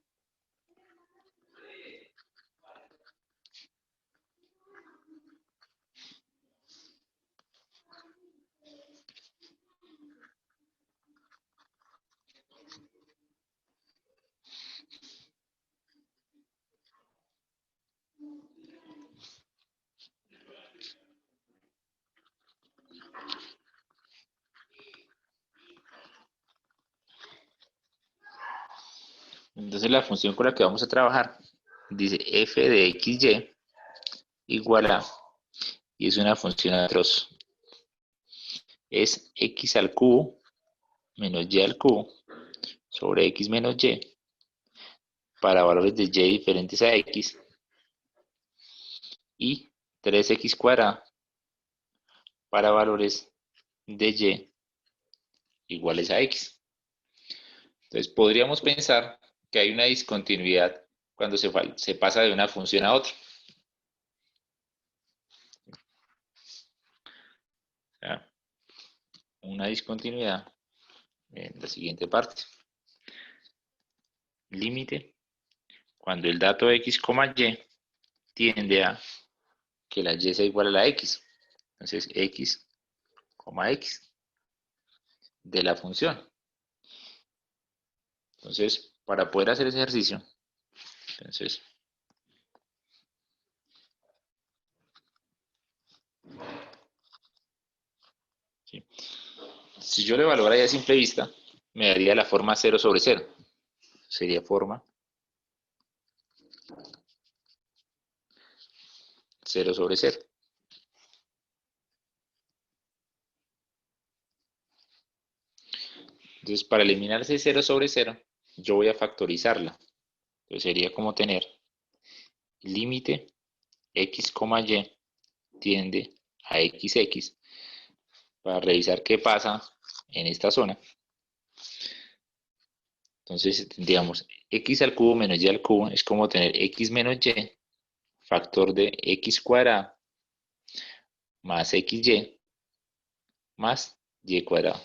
Entonces la función con la que vamos a trabajar dice f de xy igual a, y es una función a trozo, es x al cubo menos y al cubo sobre x menos y para valores de y diferentes a x y 3x cuadrado para valores de y iguales a x. Entonces podríamos pensar que hay una discontinuidad cuando se pasa de una función a otra. O sea, una discontinuidad en la siguiente parte. Límite cuando el dato x, y tiende a que la y sea igual a la x. Entonces x, x de la función. Entonces, para poder hacer ese ejercicio, entonces, ¿sí?, si yo lo evaluara ya a simple vista, me daría la forma 0 sobre 0. Sería forma 0 sobre 0. Entonces, para eliminar ese 0 sobre 0, yo voy a factorizarla. Entonces, sería como tener límite x, y tiende a xx para revisar qué pasa en esta zona. Entonces, digamos, x al cubo menos y al cubo es como tener x menos y, factor de x cuadrado, más xy, más y cuadrado,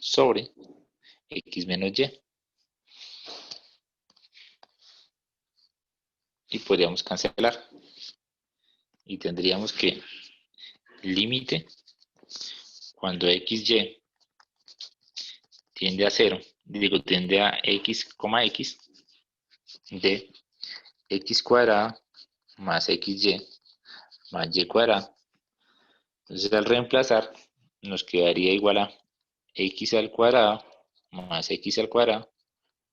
sobre x menos y. Y podríamos cancelar. Y tendríamos que límite cuando xy tiende a 0, digo, tiende a x, x, de x cuadrado más xy más y cuadrado. Entonces, al reemplazar, nos quedaría igual a x al cuadrado más x al cuadrado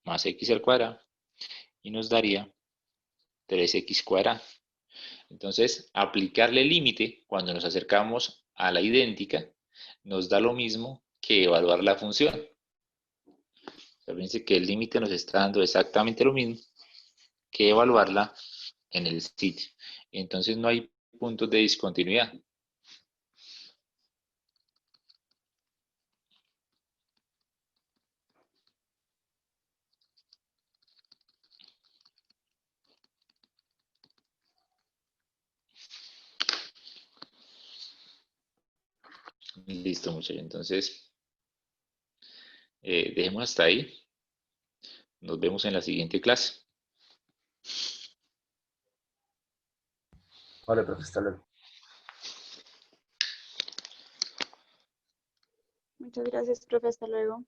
más x al cuadrado y nos daría 3x cuadrado. Entonces, aplicarle límite cuando nos acercamos a la idéntica nos da lo mismo que evaluar la función. Fíjense que el límite nos está dando exactamente lo mismo que evaluarla en el sitio. Entonces no hay puntos de discontinuidad. Listo, muchachos. Entonces, dejemos hasta ahí. Nos vemos en la siguiente clase. Vale, profe, hasta luego. Muchas gracias, profe. Hasta luego.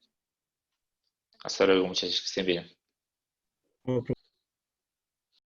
Hasta luego, muchachos. Que estén bien. Bueno,